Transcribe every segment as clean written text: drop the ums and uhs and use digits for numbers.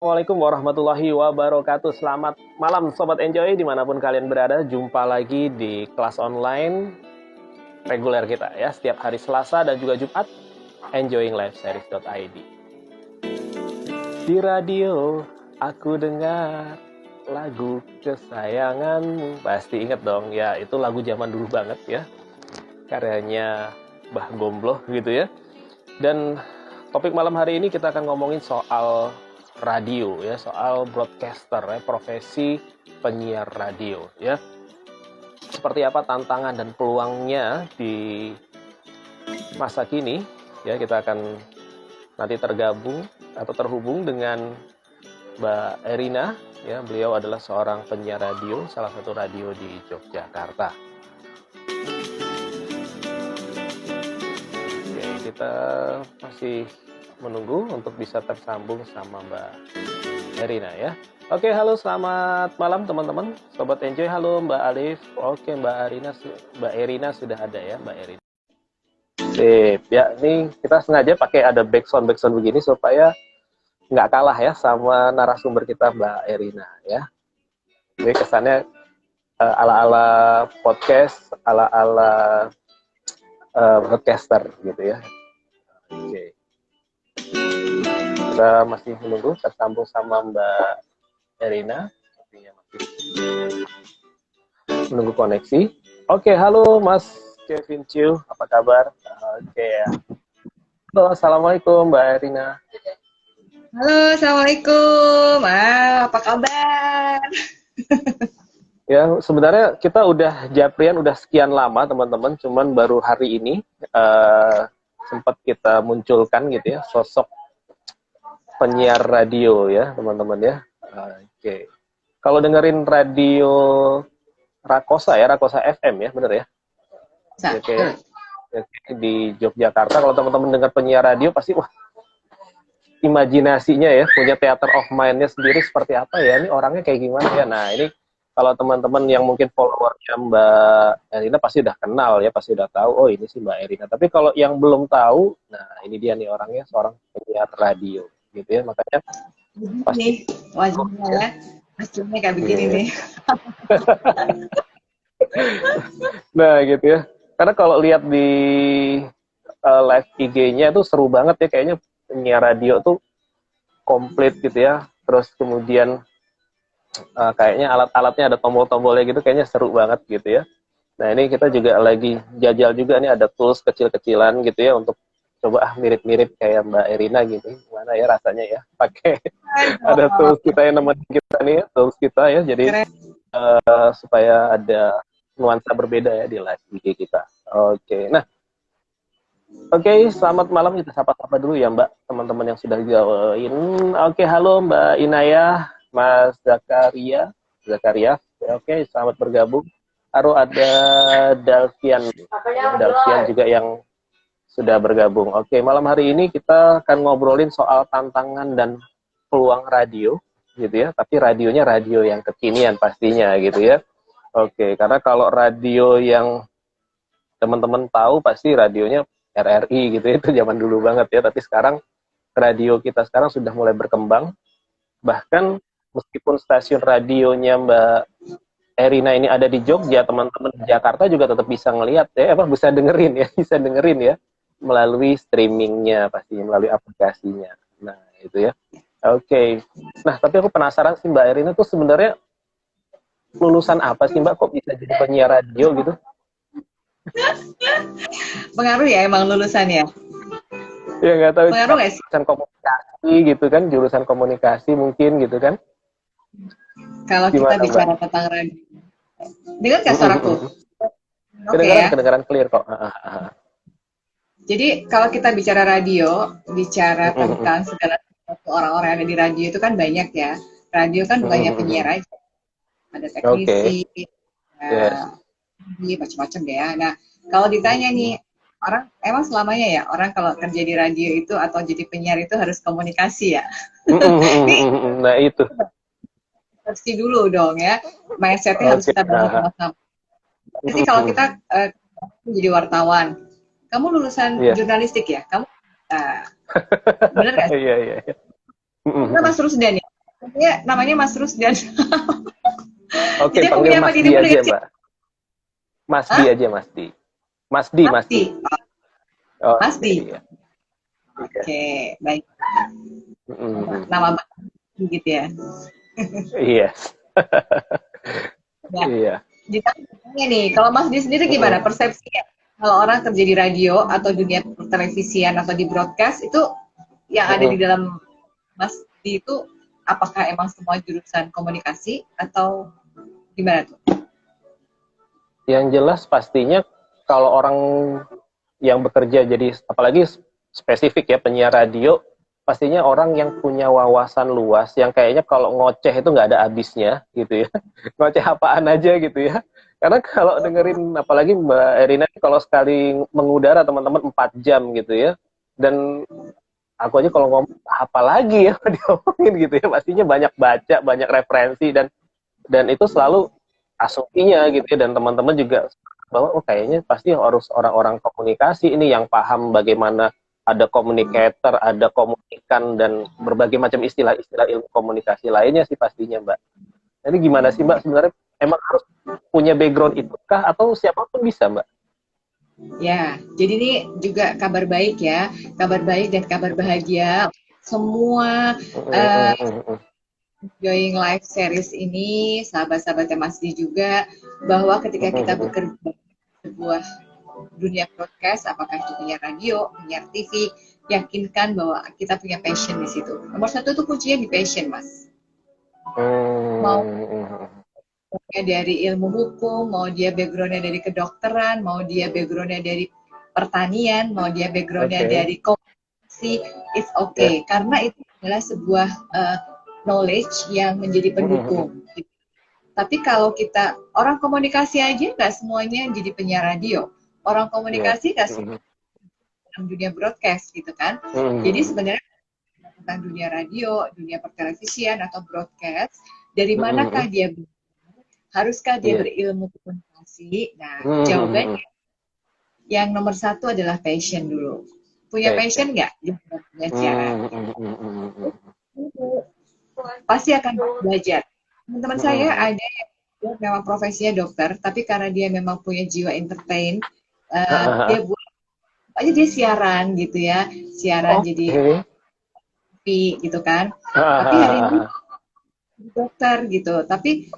Assalamualaikum warahmatullahi wabarakatuh. Selamat malam Sobat Enjoy dimanapun kalian berada. Jumpa lagi di kelas online reguler kita ya. Setiap hari Selasa dan juga Jumat. Enjoyinglifeseries.id. Di radio aku dengar lagu kesayanganmu. Pasti inget dong ya, itu lagu zaman dulu banget ya. Karyanya Mbah Gombloh gitu ya. Dan topik malam hari ini kita akan ngomongin soal radio ya, soal broadcaster ya, profesi penyiar radio ya. Seperti apa tantangan dan peluangnya di masa kini ya, kita akan nanti tergabung atau terhubung dengan Mbak Erina ya. Beliau adalah seorang penyiar radio, salah satu radio di Yogyakarta. Oke, kita masih menunggu untuk bisa tersambung sama Mbak Erina ya. Oke, halo selamat malam teman-teman. Sobat Enjoy, halo Mbak Alif. Oke, Mbak Erina sudah ada ya, Mbak Erina. Sip, ya ini kita sengaja pakai ada backsound begini supaya nggak kalah ya sama narasumber kita Mbak Erina ya. Jadi kesannya ala-ala podcast, ala-ala broadcaster gitu ya. Oke. Kita masih menunggu tersambung sama Mbak Erina, sepertinya masih menunggu koneksi. Oke, halo Mas Kevin Chiu, apa kabar? Oke ya. Halo, assalamualaikum Mbak Erina. Halo, Assalamualaikum. Apa kabar? Ya, sebenarnya kita udah japrian udah sekian lama teman-teman, cuman baru hari ini sempat kita munculkan gitu ya sosok penyiar radio ya teman-teman ya. Oke. Kalau dengerin radio Rakosa ya, Rakosa FM ya, bener ya? Oke. Di Yogyakarta, kalau teman-teman dengar penyiar radio pasti wah, imajinasinya ya, punya theater of mind-nya sendiri seperti apa ya, ini orangnya kayak gimana ya. Nah, ini kalau teman-teman yang mungkin followernya Mbak Erina pasti udah kenal ya, pasti udah tahu, oh ini sih Mbak Erina. Tapi kalau yang belum tahu, nah ini dia nih orangnya, seorang penyiar radio gitu ya, makanya pasti Nih, wajahnya ya. Hasilnya kayak begini nih. Nah gitu ya, karena kalau lihat di live IG-nya tuh seru banget ya, kayaknya penyiar radio tuh komplit gitu ya, terus kemudian kayaknya alat-alatnya ada tombol-tombolnya gitu, kayaknya seru banget gitu ya. Nah ini kita juga lagi jajal juga nih, ada tools kecil-kecilan gitu ya untuk coba mirip-mirip kayak Mbak Erina gitu. Gimana ya rasanya ya pakai ada tools kita yang nemenin kita nih ya, tools kita ya. Jadi supaya ada nuansa berbeda ya di live IG kita. Oke. Nah, oke, selamat malam, kita sapa-sapa dulu ya Mbak, teman-teman yang sudah join. Oke, halo Mbak Inayah, Mas Zakaria. Oke, selamat bergabung. Halo, ada Dalvian juga yang sudah bergabung. Oke, malam hari ini kita akan ngobrolin soal tantangan dan peluang radio, gitu ya. Tapi radionya radio yang kekinian pastinya, gitu ya. Oke, karena kalau radio yang teman-teman tahu pasti radionya RRI gitu ya, itu zaman dulu banget ya. Tapi sekarang radio kita sekarang sudah mulai berkembang. Bahkan meskipun stasiun radionya Mbak Erina ini ada di Jogja, teman-teman di Jakarta juga tetap bisa ngelihat ya, bisa dengerin ya, bisa dengerin ya melalui streamingnya, pastinya melalui aplikasinya. Nah itu ya. Oke. Nah tapi aku penasaran sih Mbak Erina tuh sebenarnya lulusan apa sih Mbak, kok bisa jadi penyiar radio gitu? Pengaruh ya emang lulusan ya? Ya nggak tahu, Pengaruh nggak sih? jurusan komunikasi gitu kan, jurusan komunikasi mungkin gitu kan. Kalau kita Gimana bicara Mbak? tentang radio. Dengar nggak suaraku? Oke ya. Kedengaran clear kok. Jadi kalau kita bicara radio, bicara tentang segala sesuatu orang-orang yang ada di radio itu kan banyak ya. Radio kan bukan hanya penyiar aja. Ada teknisi, Yes. macam-macam deh ya. Nah, kalau ditanya nih, orang emang selamanya ya orang kalau kerja di radio itu atau jadi penyiar itu harus komunikasi ya. Nah itu. Versi dulu dong ya, mindsetnya harus kita bangun sama-sama. Jadi kalau kita jadi wartawan, kamu lulusan jurnalistik ya, kamu bener nggak sih? Iya. Kita Mas Rusdan ya, Ya, namanya Mas Rusdan. Oke, Jadi aku panggil menyapa Mas Di dirimu aja, dengan Mbak. Mas Di Hah? aja, Mas Di. Mas Di, Mas Mas Di. Di. Mas Oke, Di. iya. Iya. Oke, baik. Mm, Nama baik gitu ya. iya. Ya. Iya. Jadi tanya nih, kalau Mas Di sendiri gimana Mm, persepsinya? Kalau orang kerja di radio atau dunia televisian atau di broadcast itu yang ada di mm. dalam Mas Di itu apakah emang semua jurusan komunikasi atau gimana tuh? Yang jelas pastinya kalau orang yang bekerja jadi apalagi spesifik ya penyiar radio, pastinya orang yang punya wawasan luas yang kayaknya kalau ngoceh itu nggak ada habisnya gitu ya. Ngoceh apaan aja gitu ya. Karena kalau dengerin apalagi Mbak Erina kalau sekali mengudara teman-teman 4 jam gitu ya. Dan aku aja kalau ngomong apa lagi ya diomongin gitu ya. Pastinya banyak baca, banyak referensi dan itu selalu asumsinya gitu ya, dan teman-teman juga bahwa oh kayaknya pasti harus orang-orang komunikasi ini yang paham bagaimana ada communicator, ada komunikan dan berbagai macam istilah-istilah ilmu komunikasi lainnya sih pastinya Mbak. Jadi gimana sih Mbak sebenarnya, emang harus punya background itu kah atau siapapun bisa Mbak? Ya, jadi ini juga kabar baik ya, kabar baik dan kabar bahagia semua join live series ini, sahabat-sahabat Mas Di juga, bahwa ketika kita bekerja di sebuah dunia broadcast, apakah itu punya radio, punya TV, yakinkan bahwa kita punya passion di situ. Nomor satu itu kuncinya di passion, Mas. Mau dari ilmu hukum, mau dia backgroundnya dari kedokteran, mau dia backgroundnya dari pertanian, mau dia backgroundnya dari komunikasi, it's okay. Karena itu adalah sebuah knowledge yang menjadi pendukung. Tapi kalau kita orang komunikasi aja nggak semuanya jadi penyiar radio, orang komunikasi nggak semuanya dalam dunia broadcast gitu kan. Jadi sebenarnya tentang dunia radio, dunia pertelevisian atau broadcast, dari manakah dia haruskah dia berilmu komunikasi? Nah, jawabannya yang nomor satu adalah passion dulu. Punya passion nggak di dunia siaran? Pasti akan belajar. Teman-teman saya ada yang memang profesinya dokter, tapi karena dia memang punya jiwa entertain, dia buat aja dia siaran gitu ya, siaran jadi gitu kan. Tapi hari ini dokter gitu. Tapi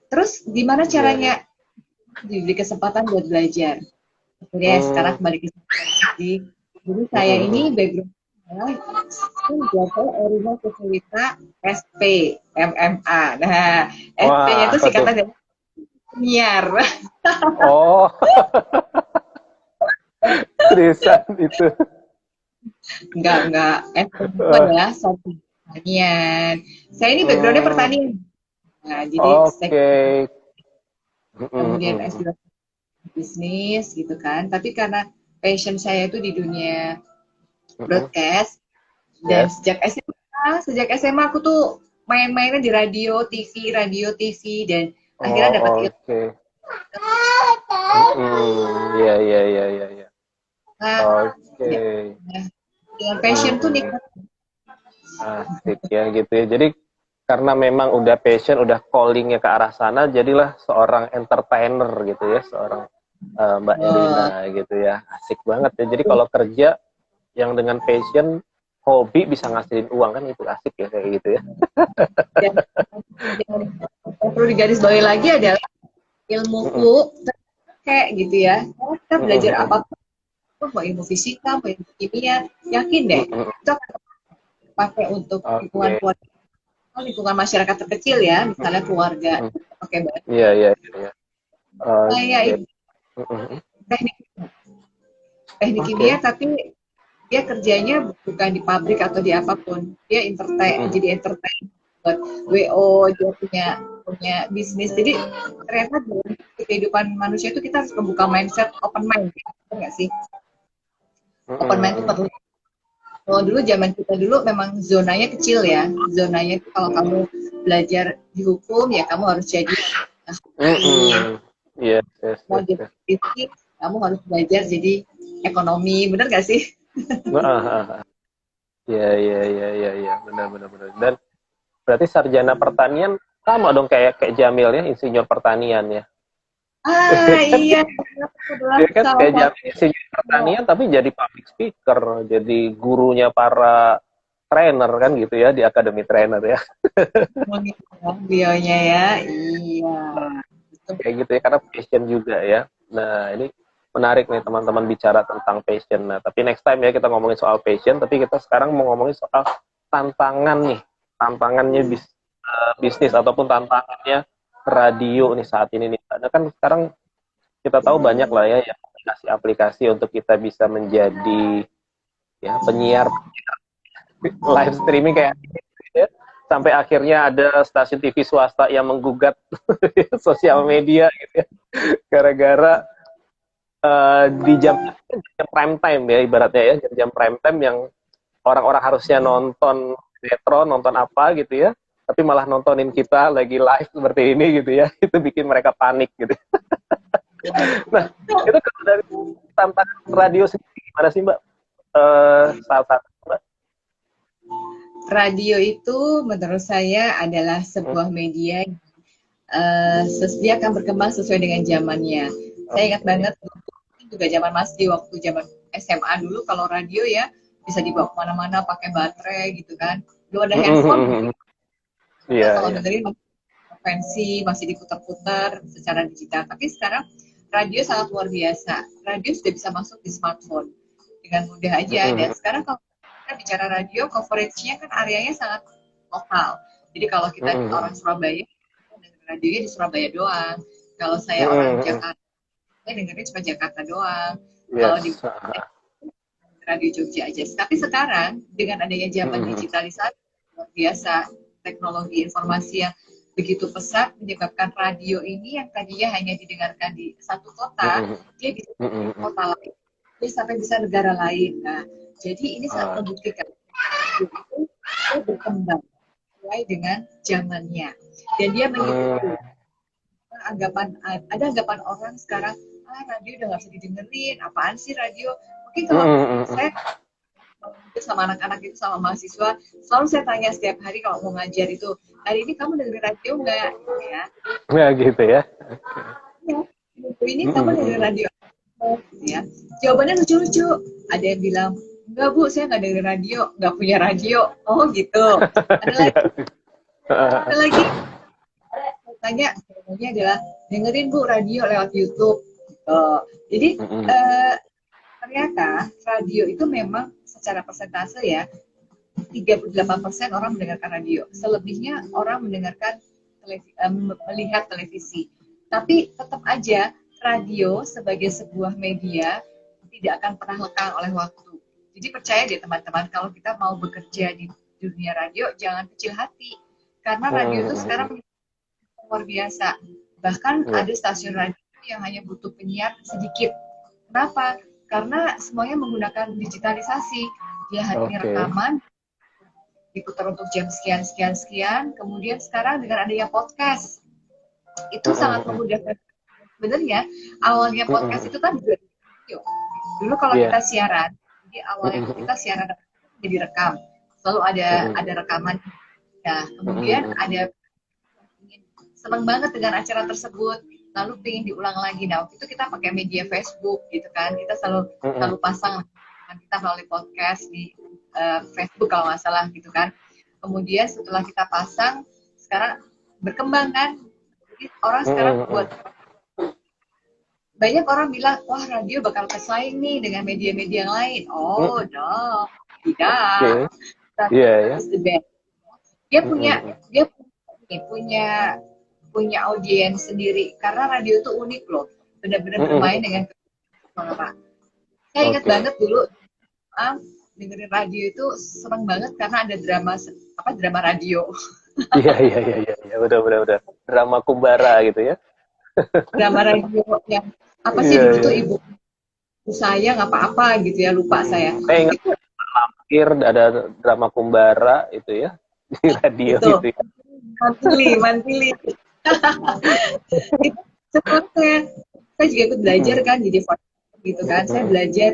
terus gimana caranya diberi kesempatan buat belajar? Oke, sekarang kembali ke jadi saya ini background Joko Erina Susulita SP MMA. Nah, SP-nya itu singkatan dari penyiar. Oh, seriusan itu? Enggak. SP itu adalah sarjana pertanian. Saya ini backgroundnya pertanian. Nah, jadi kemudian S2 bisnis gitu kan. Tapi karena passion saya itu di dunia broadcast, dan sejak SMA aku tuh main-mainnya di radio TV dan akhirnya dapat ilmu. Iya. Dengan passion tuh nikmat. Asik ya gitu ya. Jadi karena memang udah passion, udah callingnya ke arah sana, jadilah seorang entertainer gitu ya, seorang Mbak Erina gitu ya. Asik banget ya. Jadi kalau kerja yang dengan passion, hobi bisa ngasilin uang kan, itu asik ya kayak gitu ya. Dan yang perlu digarisbawahi lagi adalah ilmuku kayak gitu ya. Kita belajar apapun, mau ilmu fisika, mau ilmu kimia, yakin deh itu akan pakai untuk lingkungan keluarga, lingkungan masyarakat terkecil ya, misalnya keluarga. Oke, baik. Iya. Saya teknik kimia, tapi dia kerjanya bukan di pabrik atau di apapun, dia jadi entertain buat WO, dia punya bisnis. Jadi ternyata dalam kehidupan manusia itu kita harus membuka mindset open mind, nggak sih? Open mind itu perlu. Kalau dulu zaman kita dulu memang zonanya kecil ya, zonanya itu kalau kamu belajar di hukum ya kamu harus jadi mau jadi bisnis, kamu harus belajar jadi ekonomi, bener nggak sih? Iya, iya, iya, iya, iya, benar, benar, benar. Dan berarti sarjana pertanian sama dong kayak kayak Jamil ya, insinyur pertanian ya. Ah iya, itu adalah Dia kan salah kayak satu Jamil insinyur pertanian tapi jadi public speaker, jadi gurunya para trainer kan gitu ya di akademi trainer ya. bionya ya. Iya. Betul. Kayak gitu ya karena passion juga ya. Nah, ini menarik nih teman-teman bicara tentang passion. Nah, tapi next time ya kita ngomongin soal passion, tapi kita sekarang mau ngomongin soal tantangan nih. Tantangannya bisnis ataupun tantangannya radio nih saat ini nih. Karena kan sekarang kita tahu banyak lah ya yang aplikasi-aplikasi untuk kita bisa menjadi ya penyiar live streaming kayak ya. Sampai akhirnya ada stasiun TV swasta yang menggugat sosial media gitu ya. Gara-gara di jam prime time ya ibaratnya ya, jam prime time yang orang-orang harusnya nonton sinetron, nonton apa gitu ya, tapi malah nontonin kita lagi live seperti ini gitu ya, itu bikin mereka panik gitu. Nah, itu kalau dari tantangan radio sendiri gimana sih Mbak? Saat Mbak? Radio itu menurut saya adalah sebuah media dia akan berkembang sesuai dengan zamannya. Saya ingat banget juga zaman masih waktu zaman SMA dulu kalau radio ya bisa dibawa kemana-mana pakai baterai gitu kan. Belum ada handphone. Iya, Kalau iya. dengerin frekuensi masih diputar-putar secara digital. Tapi sekarang radio sangat luar biasa. Radio sudah bisa masuk di smartphone dengan mudah aja. Dan sekarang kalau kita bicara radio, coveragenya kan areanya sangat lokal. Jadi kalau kita orang Surabaya, radionya di Surabaya doang. Kalau saya orang Jakarta, saya dengarnya cuma Jakarta doang. Kalau di Yes. radio Jogja aja. Tapi sekarang dengan adanya zaman digitalisasi luar biasa, teknologi informasi yang begitu pesat menyebabkan radio ini yang tadinya hanya didengarkan di satu kota, dia bisa di kota lain, dia sampai bisa negara lain. Nah, jadi ini sangat membuktikan itu berkembang sesuai dengan zamannya dan dia mengikuti ada anggapan orang sekarang radio udah nggak bisa didengerin, apaan sih radio. Mungkin kalau saya sama anak-anak itu sama mahasiswa selalu saya tanya setiap hari kalau mau ngajar itu, hari ini kamu dengerin radio nggak ya? Nggak gitu ya? Ya, ini kamu dengerin radio ya? Jawabannya lucu-lucu. Ada yang bilang enggak bu, saya nggak dengerin radio, nggak punya radio. Oh gitu. Ada lagi tanya, jawabannya adalah dengerin bu radio lewat YouTube. Jadi ternyata radio itu memang secara persentase ya 38% orang mendengarkan radio, selebihnya orang mendengarkan melihat televisi. Tapi tetap aja radio sebagai sebuah media tidak akan pernah lekang oleh waktu. Jadi percaya deh teman-teman, kalau kita mau bekerja di dunia radio jangan kecil hati, karena radio itu sekarang luar biasa. Bahkan ada stasiun radio yang hanya butuh penyiar sedikit. Kenapa? Karena semuanya menggunakan digitalisasi. Dia hanya rekaman, diputar untuk jam sekian, sekian, sekian. Kemudian sekarang dengan adanya podcast, itu sangat memudahkan. Sebenarnya awalnya podcast itu kan juga video. Dulu kalau kita siaran, jadi awalnya kita siaran jadi rekam. Selalu ada rekaman. Ya, kemudian ada senang banget dengan acara tersebut, lalu pengen diulang lagi. Nah, waktu itu kita pakai media Facebook gitu kan, kita selalu pasang kita melalui podcast di Facebook kalau nggak salah gitu kan. Kemudian setelah kita pasang, sekarang berkembang kan, jadi orang sekarang buat banyak orang bilang, wah radio bakal bersaing nih dengan media-media yang lain. Oh no, tidak. That's the best. Dia punya audiens sendiri karena radio itu unik loh, benar-benar bermain dengan suara. Saya ingat banget dulu dengerin radio itu seneng banget karena ada drama radio. Iya, benar. Drama Kumbara gitu ya. Drama radio yang apa sih dulu tuh ibu sayang apa-apa gitu ya, lupa saya. Saya ingat Lampir, ada drama Kumbara itu ya di radio gitu ya. Mantili. Setelah saya juga ikut belajar kan jadi gitu kan, saya belajar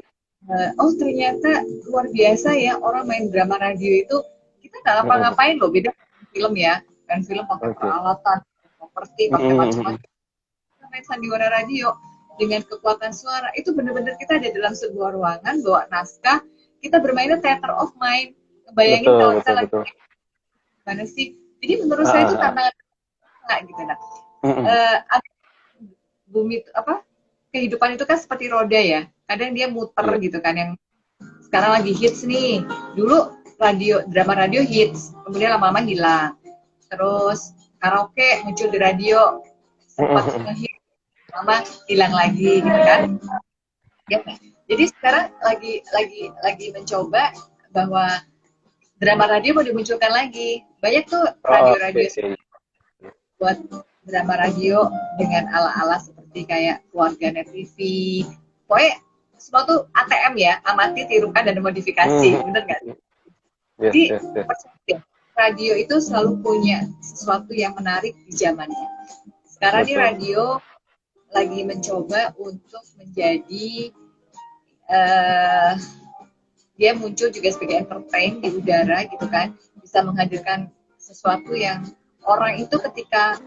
oh ternyata luar biasa ya orang main drama radio itu, kita nggak ngapa-ngapain loh, beda film ya, kan film pakai Oke. peralatan, properti, pakai macam-macam. Kita main sandiwara radio dengan kekuatan suara, itu benar-benar kita ada dalam sebuah ruangan, bawa naskah, kita bermainnya theater of mind, bayangin Betul, kalau kita betul, lagi betul. gimana sih. Jadi menurut Ah, saya ah, itu ah. tantangan gitu. Nah, Mm-mm. bumi apa kehidupan itu kan seperti roda ya, kadang dia muter Iya. gitu kan, yang sekarang lagi hits nih, dulu drama radio hits, kemudian lama-lama hilang, terus karaoke muncul di radio, sempat Mm-mm. ngehit, lama hilang lagi gitu kan ya. Jadi sekarang lagi mencoba bahwa drama radio mau dimunculkan lagi, banyak tuh radio-radio Oke. buat drama radio dengan ala-ala seperti kayak Keluarga Net TV. Pokoknya semua tuh ATM ya, amati, tirukan, dan modifikasi. Mm. Bener nggak? Yes, Jadi, yes, yes. radio itu selalu punya sesuatu yang menarik di zamannya. Sekarang ini Betul. radio lagi mencoba untuk menjadi, uh, dia muncul juga sebagai entertain di udara gitu kan, bisa menghadirkan sesuatu yang orang itu ketika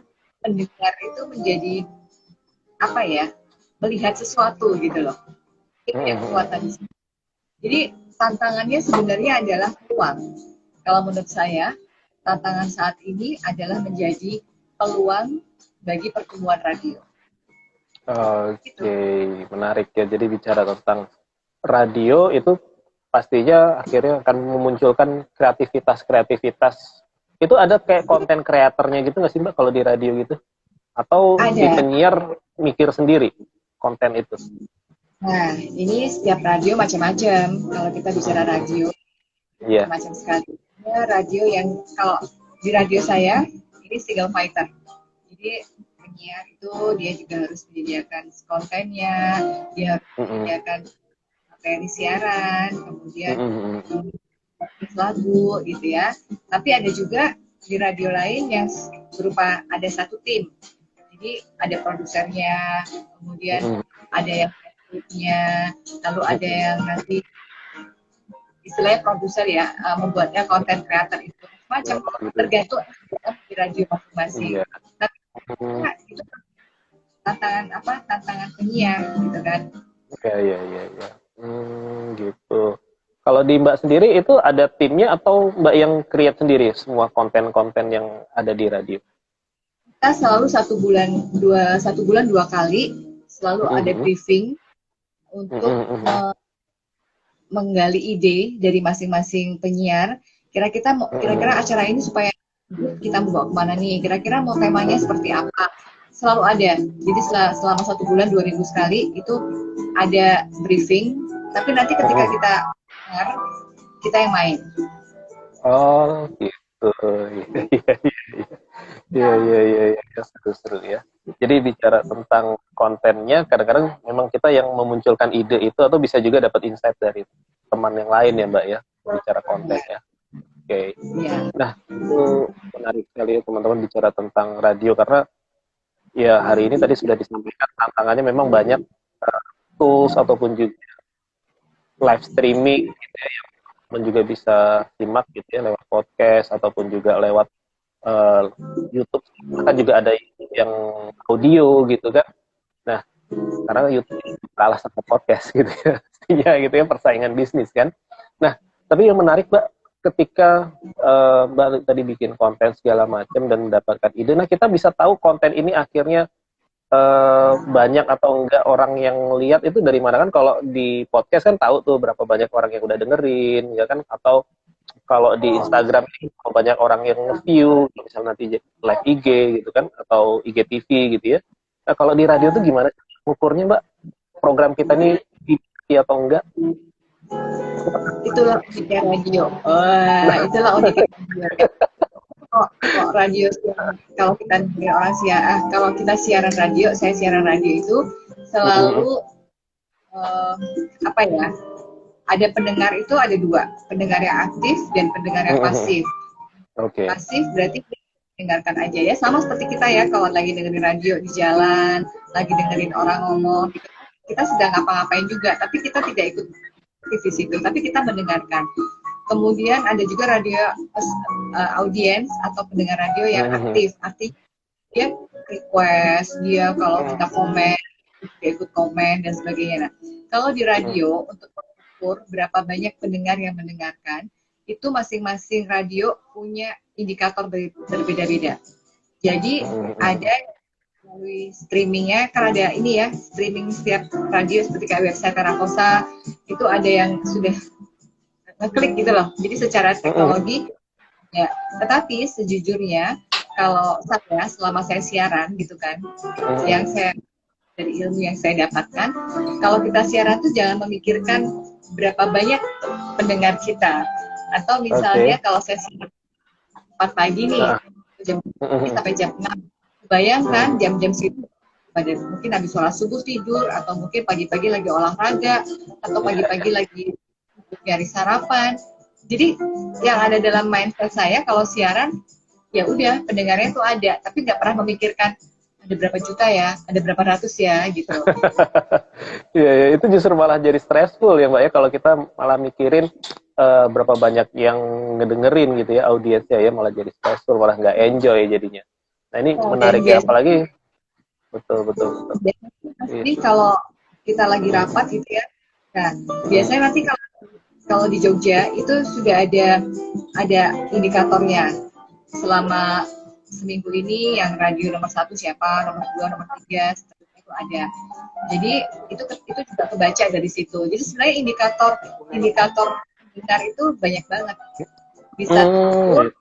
mendengar itu menjadi apa ya, melihat sesuatu gitu loh. Itu yang kekuatan di sini. Jadi tantangannya sebenarnya adalah peluang. Kalau menurut saya, tantangan saat ini adalah menjadi peluang bagi pertumbuhan radio. Oke, menarik ya. Jadi bicara tentang radio itu pastinya akhirnya akan memunculkan kreativitas. Itu ada kayak konten kreatornya gitu nggak sih Mbak kalau di radio gitu? Atau si Ada. penyiar mikir sendiri konten itu? Nah, ini setiap radio macam-macam. Kalau kita bicara radio, Iya. macam sekali. Ada radio yang, kalau di radio saya, ini single fighter. Jadi penyiar itu dia juga harus menyediakan kontennya, dia harus menyediakan materi siaran, kemudian lagu gitu ya. Tapi ada juga di radio lain yang berupa ada satu tim. Jadi ada produsernya, kemudian ada yang nya, lalu ada yang nanti istilahnya produser ya, membuatnya konten kreator itu macam, tergantung di radio masing-masing. Tapi itu tantangan penyiar gitu kan. Iya. Gitu. Kalau di Mbak sendiri itu ada timnya atau Mbak yang create sendiri semua konten-konten yang ada di radio? Kita selalu satu bulan dua kali selalu ada briefing untuk menggali ide dari masing-masing penyiar. Kira-kira acara ini supaya kita mau bawa kemana nih? Kira-kira mau temanya seperti apa? Selalu ada. Jadi selama 1 bulan 2 minggu sekali itu ada briefing. Tapi nanti ketika kita dengar, kita yang main. Oh gitu. Iya. Seru ya. Jadi bicara tentang kontennya, kadang-kadang memang kita yang memunculkan ide itu, atau bisa juga dapat insight dari teman yang lain ya Mbak ya, bicara konten ya. Oke. Nah, itu menarik sekali ya teman-teman bicara tentang radio, karena ya hari ini tadi sudah disampaikan tantangannya memang banyak, tools ataupun juga live streaming gitu ya, yang teman juga bisa simak gitu ya lewat podcast ataupun juga lewat YouTube, kan juga ada yang audio gitu kan. Nah, karena YouTube kalah sama podcast gitu ya, pastinya gitu ya, persaingan bisnis kan. Nah, tapi yang menarik Mbak, ketika Mbak tadi bikin konten segala macam dan mendapatkan ide, nah kita bisa tahu konten ini akhirnya banyak atau enggak orang yang lihat itu dari mana kan? Kalau di podcast kan tahu tuh berapa banyak orang yang udah dengerin ya kan, atau kalau di Instagram ini banyak orang yang nge-view, misalnya nanti live IG gitu kan, atau IGTV gitu ya. Nah, kalau di radio tuh gimana ukurnya Mbak? Program kita ini diikuti atau enggak? Itulah uniknya radio. Itulah uniknya radio. Kalau radio, kalau kita siaran radio, saya siaran radio itu selalu ada pendengar itu ada 2, pendengar yang aktif dan pendengar yang pasif. Pasif berarti dengarkan aja ya, sama seperti kita ya, kalau lagi dengerin radio di jalan, lagi dengerin orang ngomong, kita sedang ngapa-ngapain juga, tapi kita tidak ikut di situ, tapi kita mendengarkan. Kemudian ada juga radio audiens atau pendengar radio yang aktif, artinya dia request, dia kalau kita komen, dia ikut komen dan sebagainya. Nah, kalau di radio untuk mengukur berapa banyak pendengar yang mendengarkan, itu masing-masing radio punya indikator berbeda-beda. Jadi ada melalui streamingnya, kan ada ini ya, streaming setiap radio seperti kayak website Karakosa, itu ada yang sudah ngeklik gitu loh. Jadi secara teknologi, ya. Tetapi sejujurnya, kalau saya, selama saya siaran gitu kan, yang saya dari ilmu yang saya dapatkan, kalau kita siaran tuh jangan memikirkan berapa banyak pendengar kita. Atau misalnya kalau saya siaran 4 pagi nih, jam sampai jam 6. Bayangkan jam-jam situ pada mungkin habis sholat subuh tidur, atau mungkin pagi-pagi lagi olahraga, atau pagi-pagi lagi nyari sarapan. Jadi yang ada dalam mindset saya kalau siaran, ya udah pendengarnya tuh ada, tapi nggak pernah memikirkan ada berapa juta ya, ada berapa ratus ya gitu. Iya, ya, itu justru malah jadi stressful ya Mbak ya, kalau kita malah mikirin berapa banyak yang ngedengerin gitu ya audiensnya ya, malah jadi stressful, malah nggak enjoy jadinya. Nah ini menarik ya, apalagi betul. Jadi kalau kita lagi rapat gitu ya, nah biasanya nanti kalau di Jogja itu sudah ada indikatornya selama seminggu ini, yang radio nomor 1 siapa, nomor 2, nomor 3, seterusnya itu ada. Jadi itu juga kebaca dari situ. Jadi sebenarnya indikator benar itu banyak banget, bisa terukur.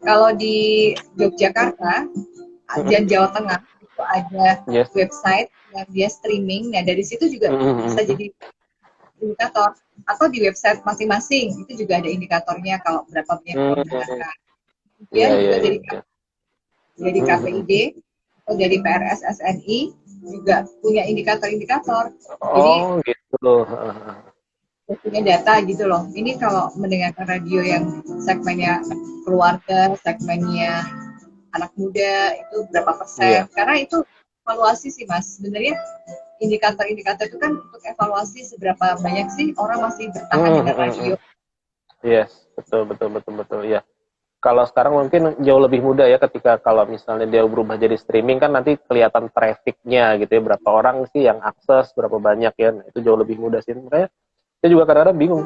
Kalau di Yogyakarta dan Jawa Tengah itu ada website yang dia streaming, nah dari situ juga bisa jadi indikator. Atau di website masing-masing itu juga ada indikatornya kalau berapa banyak yang mendengarkan. Kemudian juga dari KPID atau dari PRSSNI juga punya indikator-indikator. Jadi gitu. punya data gitu loh. Ini kalau mendengarkan radio yang segmennya keluarga, segmennya anak muda, itu berapa persen? Karena itu evaluasi sih Mas. Sebenarnya indikator-indikator itu kan untuk evaluasi seberapa banyak sih orang masih bertahan dengan radio. Yes, betul ya. Kalau sekarang mungkin jauh lebih mudah ya, ketika kalau misalnya dia berubah jadi streaming kan nanti kelihatan trafficnya gitu ya, berapa orang sih yang akses, berapa banyak ya, nah, itu jauh lebih mudah sih. Makanya saya juga kadang-kadang bingung,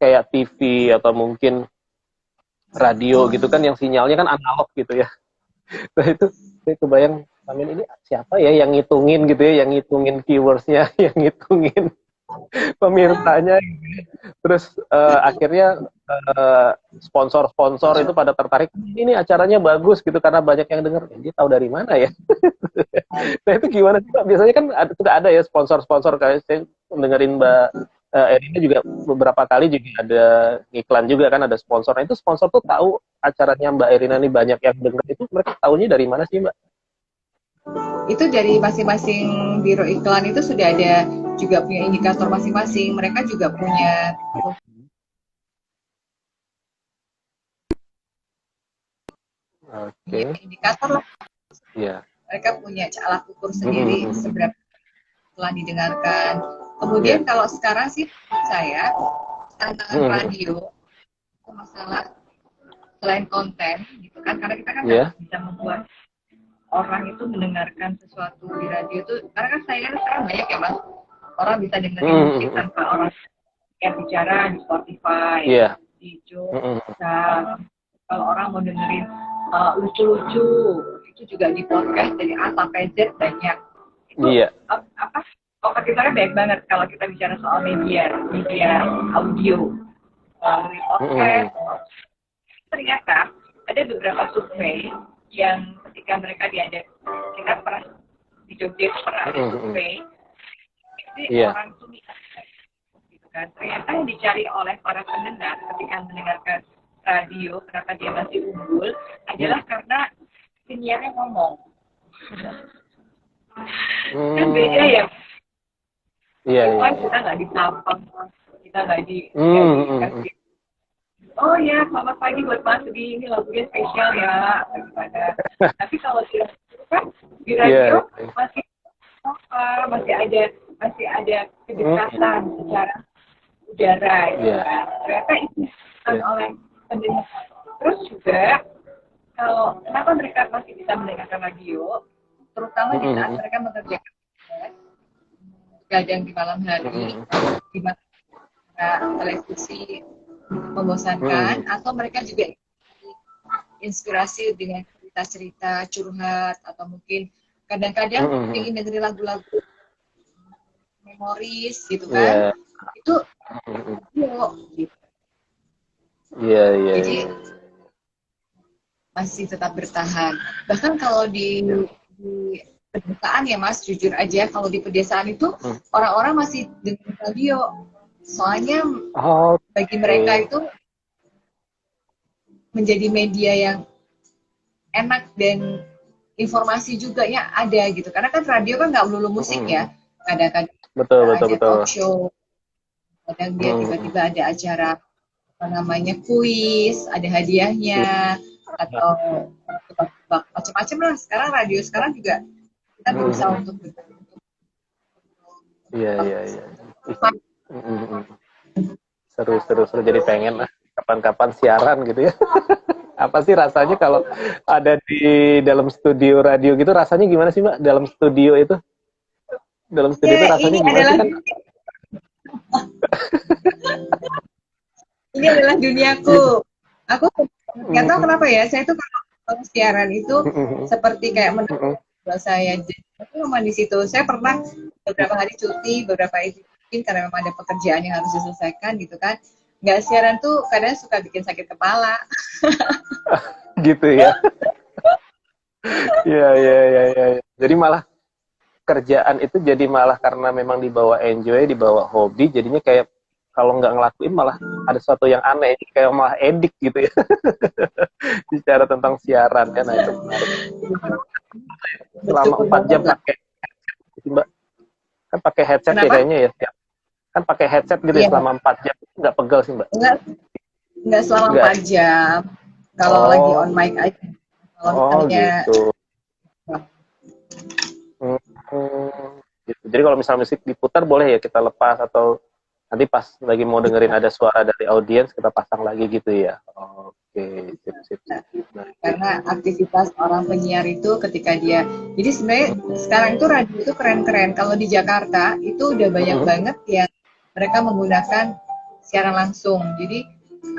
kayak TV atau mungkin radio gitu kan yang sinyalnya kan analog gitu ya. Nah itu saya kebayang, Amin ini siapa ya yang ngitungin gitu ya, yang ngitungin keywordsnya, yang ngitungin pemirsanya gitu ya. Terus akhirnya sponsor-sponsor itu pada tertarik, ini acaranya bagus gitu karena banyak yang denger. Dia tahu dari mana ya? Nah itu gimana sih Pak? Biasanya kan sudah ada ya sponsor-sponsor, kayak saya dengerin Mbak Erina juga beberapa kali juga ada iklan juga kan, ada sponsor. Nah itu sponsor tuh tahu acaranya Mbak Erina ini banyak yang denger, itu mereka tahunya dari mana sih Mbak? Itu dari masing-masing biro iklan itu sudah ada juga punya indikator masing-masing. Mereka juga punya indikator lah. Mereka punya alat ukur sendiri seberapa telah didengarkan. Kemudian kalau sekarang sih saya tantangan radio itu masalah selain konten gitu kan, karena kita kan bisa membuat orang itu mendengarkan sesuatu di radio itu, karena kan saya kan sekarang banyak ya Mas, orang bisa dengerin musik tanpa orang yang bicara di Spotify, di Jogja. Kalau orang mau dengerin lucu-lucu itu juga di podcast dari A sampai Z banyak. Itu kompetitornya baik banget kalau kita bicara soal media audio melalui podcast. Ternyata ada beberapa survei yang ketika mereka diajak, kita pernah di Jogja pernah ada survei, jadi orang itu gitu kan. Ternyata yang dicari oleh para pendengar ketika mendengarkan radio, kenapa dia masih unggul, adalah karena penyiarnya ngomong. Kan beda ya. Kita nggak disapa, kita nggak dikasih. Oh ya, selamat pagi buat Mas Sugi, ini lagunya spesial ya. Tapi kalau di radio masih ada masih ada kedekatan secara udara gitu kan. Ternyata itu oleh pendengar. Terus juga kalau kenapa mereka masih bisa mendengarkan radio, terutama di saat mereka mengerjakan gadang di malam hari, di mana televisi membosankan, atau mereka juga inspirasi dengan cerita-cerita curhat, atau mungkin kadang-kadang ingin dengerin lagu-lagu memoris gitu kan, itu radio gitu. Jadi masih tetap bertahan. Bahkan kalau di pedesaan ya Mas, jujur aja kalau di pedesaan itu orang-orang masih dengerin radio. Soalnya bagi mereka itu menjadi media yang enak dan informasi juga ya ada gitu. Karena kan radio kan nggak melulu musik ya. Kadang-kadang ada talk show, kadang dia tiba-tiba ada acara apa namanya kuis, ada hadiahnya, atau macam-macam lah. Sekarang radio sekarang juga kita berusaha untuk seru jadi pengen lah kapan-kapan siaran gitu ya. Apa sih rasanya kalau ada di dalam studio radio gitu, rasanya gimana sih Mbak dalam studio itu? Dalam studio itu rasanya gimana sih kan? Ini adalah duniaku. Aku nggak tahu kenapa ya, saya tuh kalau siaran itu seperti kayak menurut saya. Jadi aku memang di situ. Saya pernah beberapa hari cuti, beberapa hari karena memang ada pekerjaan yang harus diselesaikan gitu kan. Nggak siaran tuh kadang suka bikin sakit kepala. Gitu ya. Iya. Jadi malah kerjaan itu jadi malah karena memang dibawa enjoy, dibawa hobi, jadinya kayak kalau nggak ngelakuin malah ada sesuatu yang aneh, kayak malah edik gitu ya. Bicara tentang siaran kan, nah itu menarik. Selama 4 jam pakai Mbak, kan pakai headset ya kayaknya ya. Kan pakai headset gitu ya selama 4 jam, nggak pegel sih Mbak? Nggak selama 4 jam. Kalau lagi on mic aja. Kalau gitu. Gitu. Jadi kalau misalnya musik diputar boleh ya kita lepas, atau nanti pas lagi mau dengerin ada suara dari audiens kita pasang lagi gitu ya. Oke, sip. Karena aktivitas orang penyiar itu ketika dia, jadi sebenarnya sekarang itu radio itu keren-keren. Kalau di Jakarta itu udah banyak banget yang mereka menggunakan siaran langsung. Jadi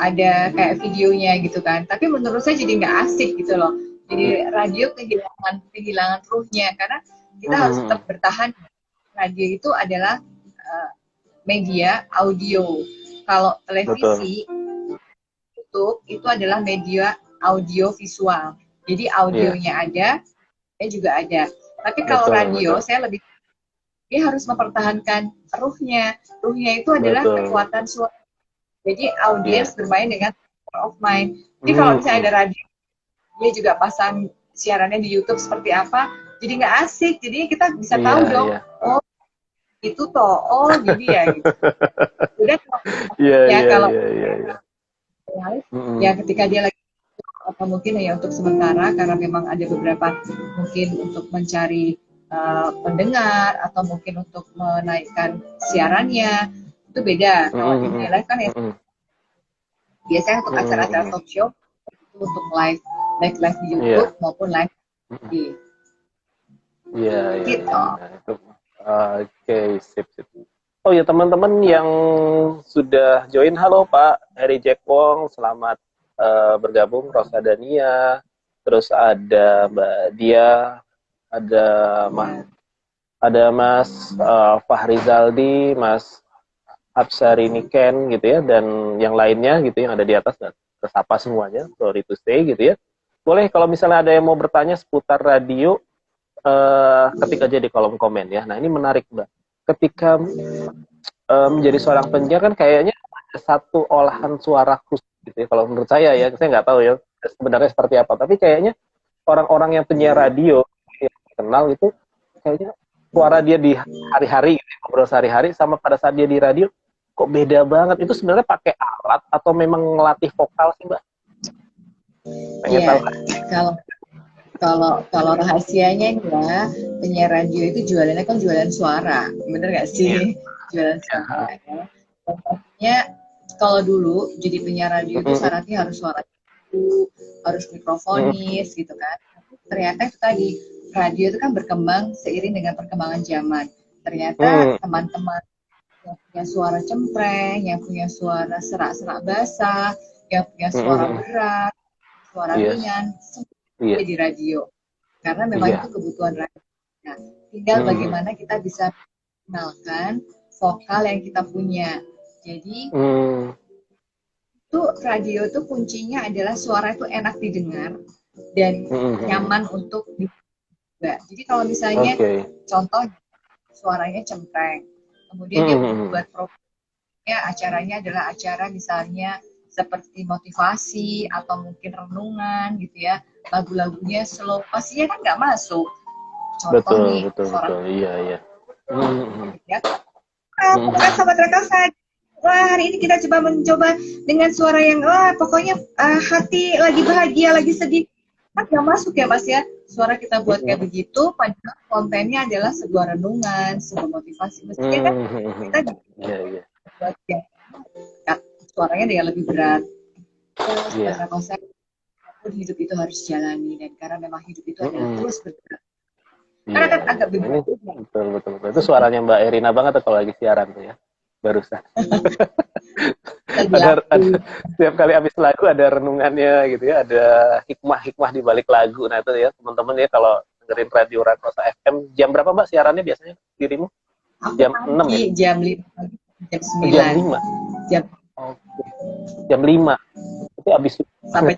ada kayak videonya gitu kan. Tapi menurut saya jadi nggak asik gitu loh. Jadi radio kehilangan ruhnya, karena kita harus tetap bertahan. Radio itu adalah media audio. Kalau televisi, YouTube itu adalah media audio visual. Jadi audionya ada, saya juga ada. Tapi kalau radio, saya lebih, dia harus mempertahankan ruhnya. Ruhnya itu adalah kekuatan suara. Jadi audiens bermain dengan power of mind. Jadi kalau misalnya ada radio, dia juga pasang siarannya di YouTube seperti apa, jadi nggak asik. Jadi kita bisa tahu dong, oh itu toh, oh gini ya gitu. Udah kalau ya ketika dia lagi atau mungkin ya untuk sementara karena memang ada beberapa mungkin untuk mencari pendengar atau mungkin untuk menaikkan siarannya, itu beda. Kalau di live kan ya biasanya untuk acara-acara talk show itu untuk live di YouTube maupun live di gitu. Oke, sip. Oh ya teman-teman yang sudah join, halo Pak Eri Jack Wong, selamat bergabung. Rosa Dania, terus ada Mbak Dia, ada Mas Fahri Zaldi, Mas Absari Niken gitu ya, dan yang lainnya gitu yang ada di atas, dan tersapa semuanya, sorry to say gitu ya. Boleh kalau misalnya ada yang mau bertanya seputar radio, ketik aja di kolom komen ya. Nah ini menarik Mbak, ketika menjadi seorang penyiar kan kayaknya ada satu olahan suara khusus gitu ya, kalau menurut saya ya, saya nggak tahu ya sebenarnya seperti apa, tapi kayaknya orang-orang yang penyiar radio yang kenal itu kayaknya suara dia di hari-hari gitu, ngobrol sehari-hari sama pada saat dia di radio kok beda banget. Itu sebenarnya pakai alat atau memang ngelatih vokal sih Mbak? Pengen tahu. kalau rahasianya ya, penyiar radio itu jualannya kan jualan suara, bener nggak Iya. sih? Jualan suara ya. Contohnya kalau dulu jadi penyiar radio itu syaratnya harus suara itu, harus mikrofonis gitu kan. Ternyata itu tadi radio itu kan berkembang seiring dengan perkembangan zaman. Ternyata teman-teman yang punya suara cempreng, yang punya suara serak-serak basah, yang punya suara berat, suara Yes. ringan, Iya. di radio karena memang Iya. itu kebutuhan radio. Nah, tinggal bagaimana kita bisa mengenalkan vokal yang kita punya. Jadi itu radio itu kuncinya adalah suara itu enak didengar dan nyaman untuk didengar. Jadi kalau misalnya contoh suaranya cempreng, kemudian dia buat programnya acaranya adalah acara misalnya seperti motivasi atau mungkin renungan gitu ya, lagu-lagunya slow, pastinya kan nggak masuk. Contoh nih, betul, iya. Ya, sahabat Rekasa, wah hari ini kita mencoba dengan suara yang pokoknya hati lagi bahagia, lagi sedih, kan nggak masuk ya Mas ya. Suara kita buat kayak begitu, padahal kontennya adalah sebuah renungan, sebuah motivasi. Mestinya kan kita buat suaranya dengan lebih berat. Terus konsep hidup itu harus jalani, dan karena memang hidup itu adalah terus bergerak. Karena kan agak begitu. Betul. Itu suaranya Mbak Erina banget kalau lagi siaran tuh ya, barusan. ada setiap kali habis lagu ada renungannya gitu ya, ada hikmah di balik lagu. Nah itu ya teman-teman ya, kalau dengerin Radio Rakosa FM, jam berapa Mbak siarannya biasanya dirimu? Jam 6 ya? Jam 5, jam 9. Jam 5. Itu habis sampai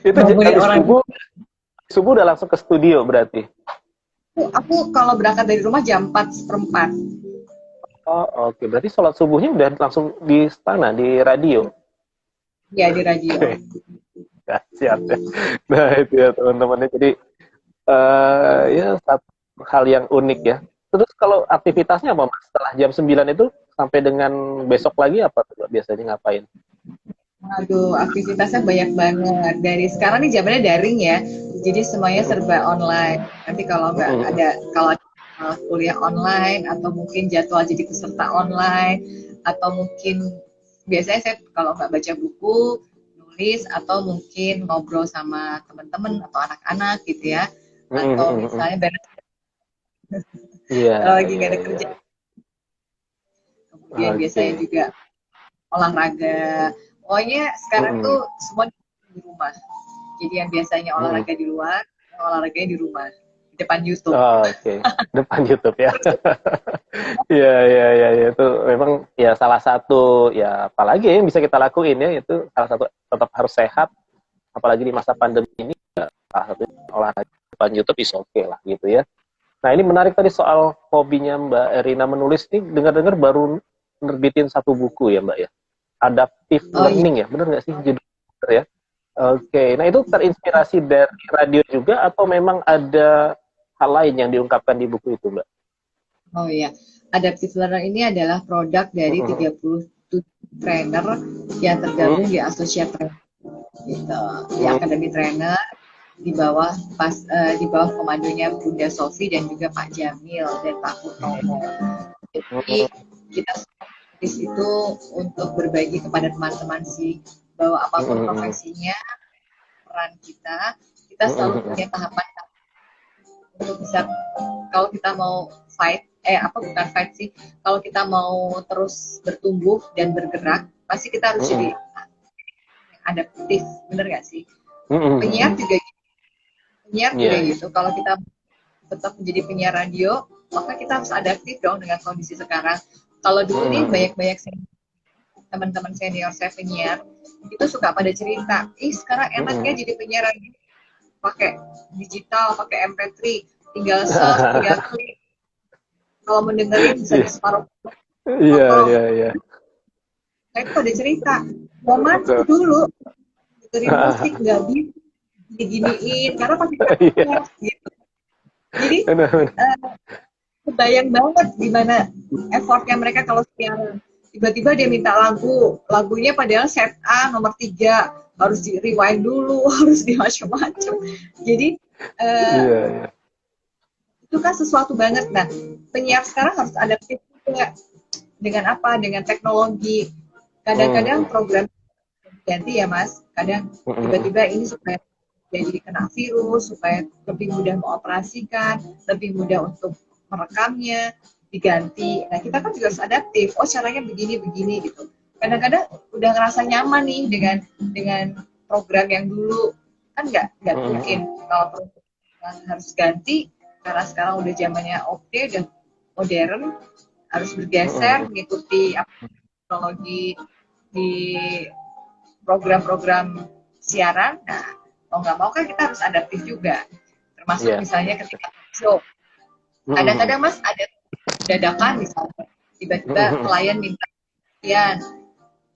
itu habis subuh udah langsung ke studio berarti. Aku kalau berangkat dari rumah jam 4:04. Oh, oke. Berarti sholat subuhnya udah langsung di sana, di radio? Iya, di radio. Siap ya. Nah, itu ya teman-teman. Jadi, ya satu hal yang unik ya. Terus kalau aktivitasnya apa Mas? Setelah jam 9 itu sampai dengan besok lagi apa biasanya ngapain? Aduh, aktivitasnya banyak banget. Dari sekarang nih zamannya daring ya. Jadi semuanya serba online. Nanti kalau nggak ada, kalau kuliah online atau mungkin jadwal jadi peserta online atau mungkin biasanya saya kalau nggak baca buku nulis atau mungkin ngobrol sama teman-teman atau anak-anak gitu ya, atau misalnya beres kalau lagi nggak ada kerja, kemudian biasanya juga olahraga. Pokoknya sekarang tuh semua di rumah, jadi yang biasanya olahraga di luar, olahraganya di rumah, depan YouTube. Depan YouTube ya. Ya, itu memang ya salah satu ya, apalagi ya yang bisa kita lakuin ya, itu salah satu, tetap harus sehat, apalagi di masa pandemi ini ya, salah satu olahraga depan YouTube is okay lah gitu ya. Nah ini menarik tadi soal hobinya Mbak Erina menulis, ini dengar-dengar baru nerbitin satu buku ya Mbak ya, Adaptive Learning ya, benar nggak sih judulnya ya? Oke, nah itu terinspirasi dari radio juga atau memang ada hal lain yang diungkapkan di buku itu, Mbak? Oh iya, Adaptive Learner ini adalah produk dari 37 trainer yang tergabung di Associate Trainer, gitu. Di Academy Trainer di bawah komandonya Bunda Sofi dan juga Pak Jamil dan Pak Purnomo. Jadi kita di situ untuk berbagi kepada teman-teman sih, bahwa apapun profesinya, peran kita selalu punya tahapan untuk bisa, kalau kita mau fight, bukan fight sih, kalau kita mau terus bertumbuh dan bergerak, pasti kita harus jadi adaptif, bener gak sih? Penyiar juga gitu, kalau kita tetap menjadi penyiar radio, maka kita harus adaptif dong dengan kondisi sekarang. Kalau dulu nih banyak teman-teman senior saya penyiar, itu suka pada cerita, sekarang enaknya jadi penyiar radio, pakai digital, pakai MP3, tinggal search, tinggal klik. Kalau mendengarin bisa di separuh. Iya. Saya itu ada cerita, momen dulu dengerin musik nggak bisa diginiin karena pasti gitu. Jadi kebayang banget gimana effortnya mereka kalau siaran. Tiba-tiba dia minta lagunya padahal set A nomor 3, harus di rewind dulu, harus di macam-macam. Jadi itu kan sesuatu banget. Nah, penyiar sekarang harus adaptif juga dengan apa? Dengan teknologi. Kadang-kadang program ganti ya Mas. Kadang tiba-tiba ini supaya jadi kena virus, supaya lebih mudah mengoperasikan, lebih mudah untuk merekamnya, diganti. Nah, kita kan juga harus adaptif. Oh, caranya begini gitu. Kadang-kadang udah ngerasa nyaman nih dengan program yang dulu. Kan nggak mungkin kalau program harus ganti karena sekarang udah zamannya oke, udah modern, harus bergeser mengikuti teknologi di program-program siaran. Nah, mau nggak mau kan kita harus adaptif juga. Termasuk misalnya ketika show. Kadang-kadang Mas ada dadakan misalnya, tiba-tiba klien minta sekian,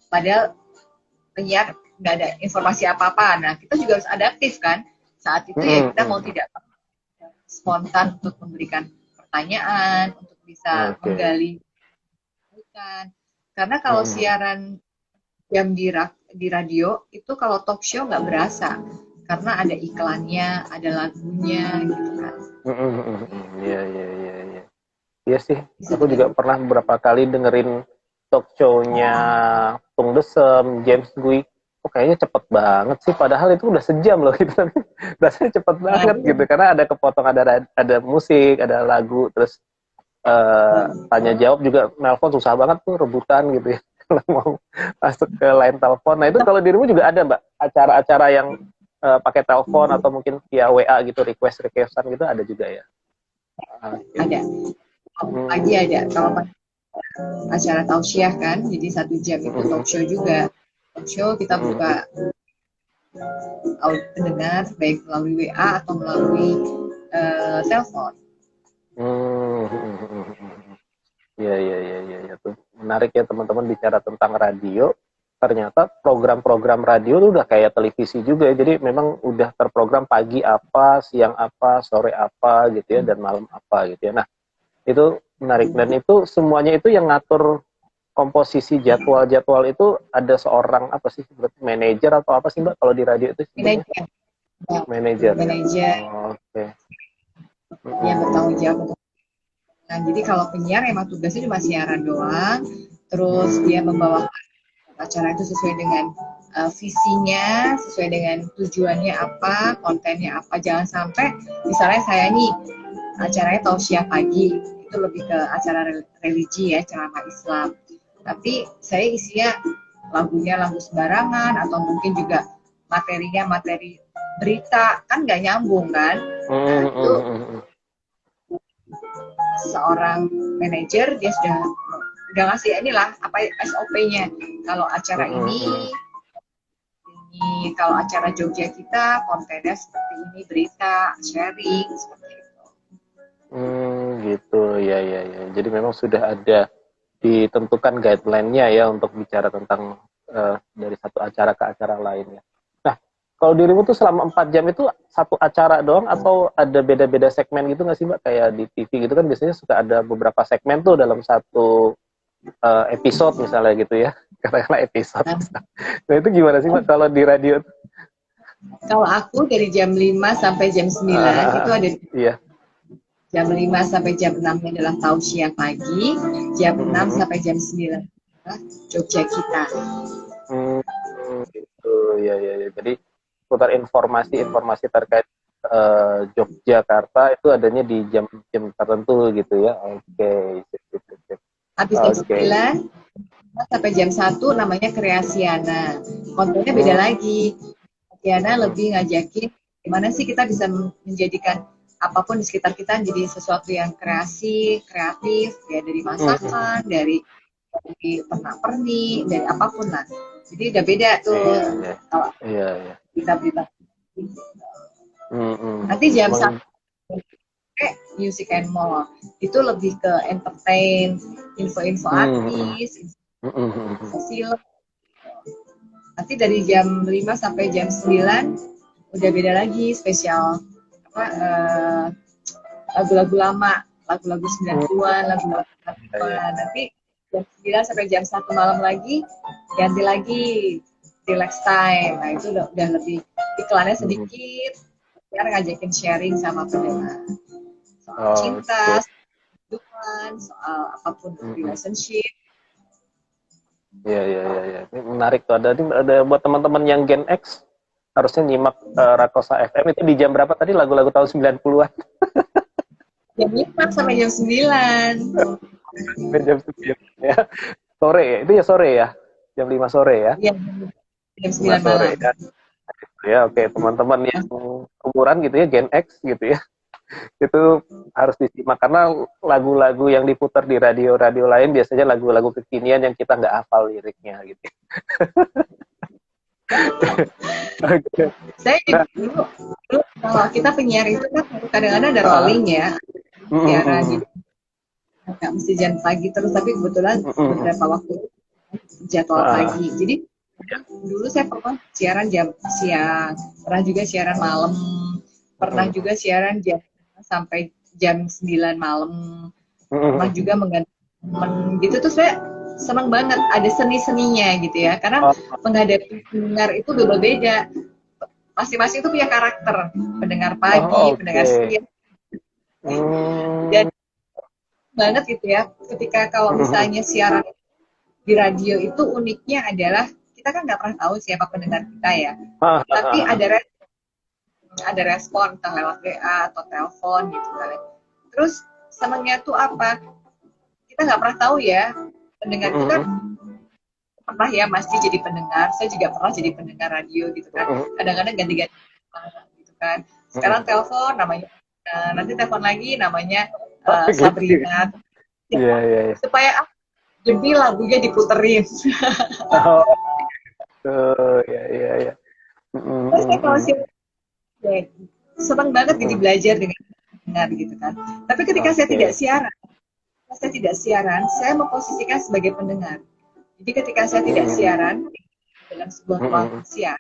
padahal penyiar nggak ada informasi apa-apa. Nah, kita juga harus adaptif kan. Saat itu ya kita mau tidak spontan untuk memberikan pertanyaan, untuk bisa menggali. Karena kalau siaran jam di radio, itu kalau talk show nggak berasa. Karena ada iklannya, ada lagunya, gitu kan. Iya. Iya sih, aku juga pernah beberapa kali dengerin talk show-nya Tung Desem, James Gui. Oh, kayaknya cepet banget sih, padahal itu udah sejam loh gitu. Rasanya cepet banget gitu, karena ada kepotong, ada musik, ada lagu, terus tanya jawab juga, nelpon susah banget tuh, rebutan gitu ya. Kalau mau masuk ke line telepon. Nah itu kalau dirimu juga ada Mbak, acara-acara yang pakai telepon atau mungkin via WA gitu, requestan gitu ada juga ya? Ada. Pagi ada, kalau acara tausiah kan, jadi 1 jam itu talk show juga. Talk show kita buka pendengar baik melalui WA atau melalui telepon. Iya tuh menarik ya teman-teman bicara tentang radio. Ternyata program-program radio itu udah kayak televisi juga ya. Jadi memang udah terprogram pagi apa, siang apa, sore apa gitu ya, dan malam apa gitu ya. Nah itu menarik, dan itu semuanya itu yang ngatur komposisi jadwal itu ada seorang apa sih, manajer atau apa sih Mbak kalau di radio itu? Manajer. Oke. Yang bertanggung jawab. Nah, jadi kalau penyiar emang tugasnya cuma siaran doang, terus dia membawakan acara itu sesuai dengan visinya, sesuai dengan tujuannya apa, kontennya apa. Jangan sampai misalnya saya nih acaranya tausiah pagi, itu lebih ke acara religi ya, ceramah Islam. Tapi saya isinya lagunya lagu sembarangan, atau mungkin juga materinya materi berita, kan nggak nyambung kan. Nah, itu seorang manajer dia sudah ngasih inilah apa SOP-nya. Kalau acara ini kalau acara Jogja kita kontennya seperti ini, berita, sharing seperti itu. Gitu ya. Jadi memang sudah ada ditentukan guideline-nya ya untuk bicara tentang dari satu acara ke acara lainnya. Nah, kalau dirimu tuh selama 4 jam itu satu acara doang atau ada beda-beda segmen gitu nggak sih Mbak? Kayak di TV gitu kan biasanya suka ada beberapa segmen tuh dalam satu episode misalnya gitu ya. Katakanlah episode. Nah itu gimana sih Mbak kalau di radio? Kalau aku dari jam 5 sampai jam 9 itu ada jam 5 sampai jam 6 adalah tausiah pagi, jam 6 sampai jam 9 Jogja kita. Gitu ya. Jadi putar informasi terkait Yogyakarta itu adanya di jam-jam tertentu gitu ya. Oke. Habis jam 9 sampai jam 1 namanya Kreasiana. Kontennya beda lagi. Kreasiana lebih ngajakin gimana sih kita bisa menjadikan apapun di sekitar kita jadi sesuatu yang kreatif ya, dari masakan, dari pernak-pernik, dari apapun lah. Jadi udah beda tuh kalau berita-berita. Nanti jam 1 Music and More itu lebih ke entertain, info-info artis, info film. Nanti dari jam 5 sampai jam 9 udah beda lagi, spesial lagu-lagu lama, lagu-lagu 90-an, lagu-lagu 80-an. Nanti jam 9 sampai jam 1 malam lagi ganti lagi relax time. Nah itu udah lebih iklannya sedikit, biar ngajakin sharing sama pendengar soal cinta, kehidupan, soal apapun relationship. Iya. Ini menarik tuh. Ada buat teman-teman yang Gen X harusnya nyimak Rakosa FM itu di jam berapa tadi lagu-lagu tahun 90-an? Jam 5 sampai jam 9. Jam 9 ya. Sore ya? Itu ya sore ya? Jam 5 sore ya? Iya, jam 9 sore malam. ya. Ya oke, teman-teman yang umuran gitu ya, Gen X gitu ya. Itu harus disimak karena lagu-lagu yang diputar di radio-radio lain biasanya lagu-lagu kekinian yang kita nggak hafal liriknya gitu. Okay. Saya juga dulu kalau kita penyiar itu kan kadang-kadang ada rolling ya, siaran gitu. Nggak mesti jam pagi terus, tapi kebetulan beberapa waktu jadwal pagi. Jadi dulu saya pernah siaran jam siang, pernah juga siaran malam, pernah juga siaran jam sampai jam 9 malam, pernah juga mengganti temen gitu. Tuh saya senang banget ada seni-seninya gitu ya, karena menghadapi pendengar itu berbeda, masing-masing itu punya karakter, pendengar pagi, pendengar siang, dan banget gitu ya. Ketika kalau misalnya siaran di radio itu uniknya adalah kita kan nggak pernah tahu siapa pendengar kita ya, tapi ada respon entah lewat WA atau telepon gitu kan. Terus senangnya tuh apa? Kita nggak pernah tahu ya pendengar kita. Pernah ya Mas Ji jadi pendengar, saya juga pernah jadi pendengar radio gitu kan. Kadang-kadang ganti-ganti gitu kan. Sekarang telepon namanya, nanti telepon lagi namanya Sabrina. Iya. Supaya demi lagunya diputerin. Iya. Terus saya kalau senang banget jadi belajar dengan pendengar gitu kan. Tapi ketika saya tidak siaran, saya memposisikan sebagai pendengar. Jadi ketika saya tidak siaran dalam sebuah ruang siar,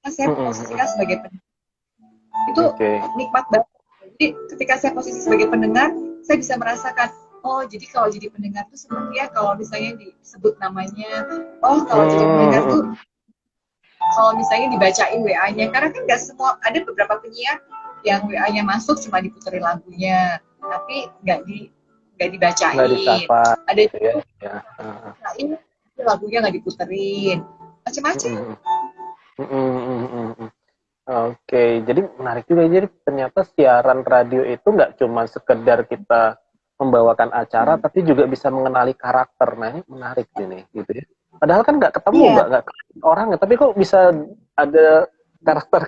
saya memposisikan sebagai pendengar. Itu nikmat banget. Jadi ketika saya posisi sebagai pendengar, saya bisa merasakan, oh jadi kalau jadi pendengar tuh seperti ya kalau misalnya disebut namanya, oh kalau jadi pendengar tuh kalau misalnya dibacain WA-nya, karena kan nggak semua, ada beberapa penyiar yang WA-nya masuk cuma diputerin lagunya, tapi nggak dibacain. Ada juga ini lagunya nggak diputerin, macam-macam. Oke, jadi menarik juga. Jadi ternyata siaran radio itu nggak cuma sekedar kita membawakan acara, tapi juga bisa mengenali karakter. Nah, ini menarik ini, gitu ya. Padahal kan nggak ketemu, nggak orangnya, tapi kok bisa ada karakter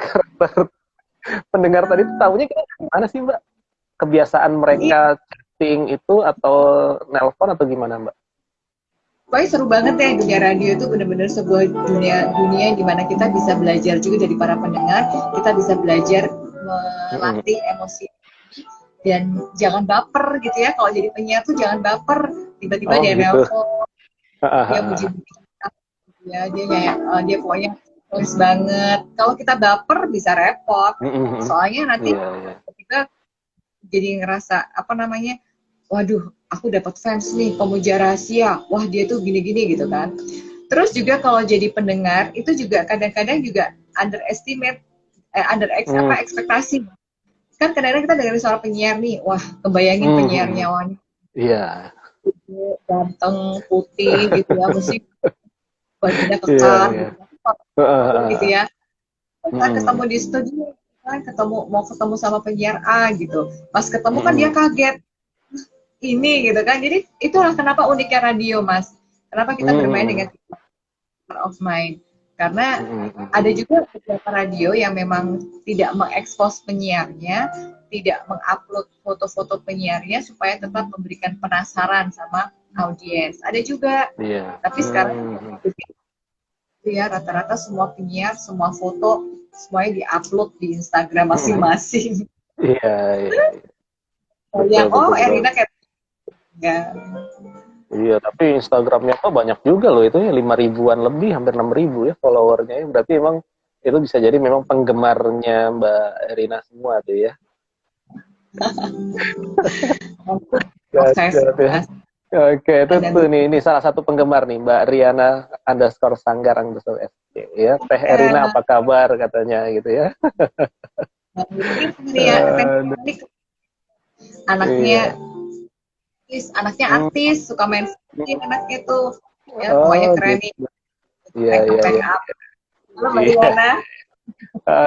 pendengar tadi itu tahunya gimana sih Mbak? Kebiasaan mereka chatting itu atau nelpon atau gimana Mbak? Pokoknya seru banget ya, dunia radio itu benar-benar sebuah dunia di mana kita bisa belajar juga dari para pendengar, kita bisa belajar melatih emosi dan jangan baper gitu ya. Kalau jadi penyiar tuh jangan baper, tiba-tiba dia nelpon, dia muji-muji ya, dia pokoknya tulis banget. Kalau kita baper bisa repot, soalnya nanti kita jadi ngerasa waduh, aku dapat fans nih, pemuja rahasia, wah dia tuh gini-gini gitu kan. Terus juga kalau jadi pendengar itu juga kadang-kadang juga ekspektasi. Kan kadang-kadang kita dengerin suara penyiar nih, wah kebayangin penyiarnya wanita, ganteng, putih gitu ya, mesti bajunya kekar gitu ya. Kita ketemu di studio, mau ketemu sama penyiar A gitu, pas ketemu kan dia kaget, ini gitu kan. Jadi itulah kenapa uniknya radio Mas, kenapa kita bermain dengan of mind, karena ada juga beberapa radio yang memang tidak mengekspos penyiarnya, tidak mengupload foto-foto penyiarnya supaya tetap memberikan penasaran sama audiens. Ada juga, tapi sekarang ya rata-rata semua penyiar, semua foto semuanya diupload di Instagram masing-masing. Iya. Yang Erina kayak Iya, tapi Instagramnya kok banyak juga loh, itu 5.000-an lebih, hampir 6.000 ya followernya. Berarti emang itu bisa jadi memang penggemarnya Mbak Erina semua tuh ya. Oke, itu tuh nih, ini salah satu penggemar nih, Mbak Riana _Sanggar_S. Ya, Teh Erina apa kabar katanya gitu ya. Mungkin ya, anaknya anaknya Hmm. artis, suka main film anaknya tuh, ya pokoknya Oh keren nih, gitu. Iya, make up iya, make iya. up. Halo Mbak Iya. Diana.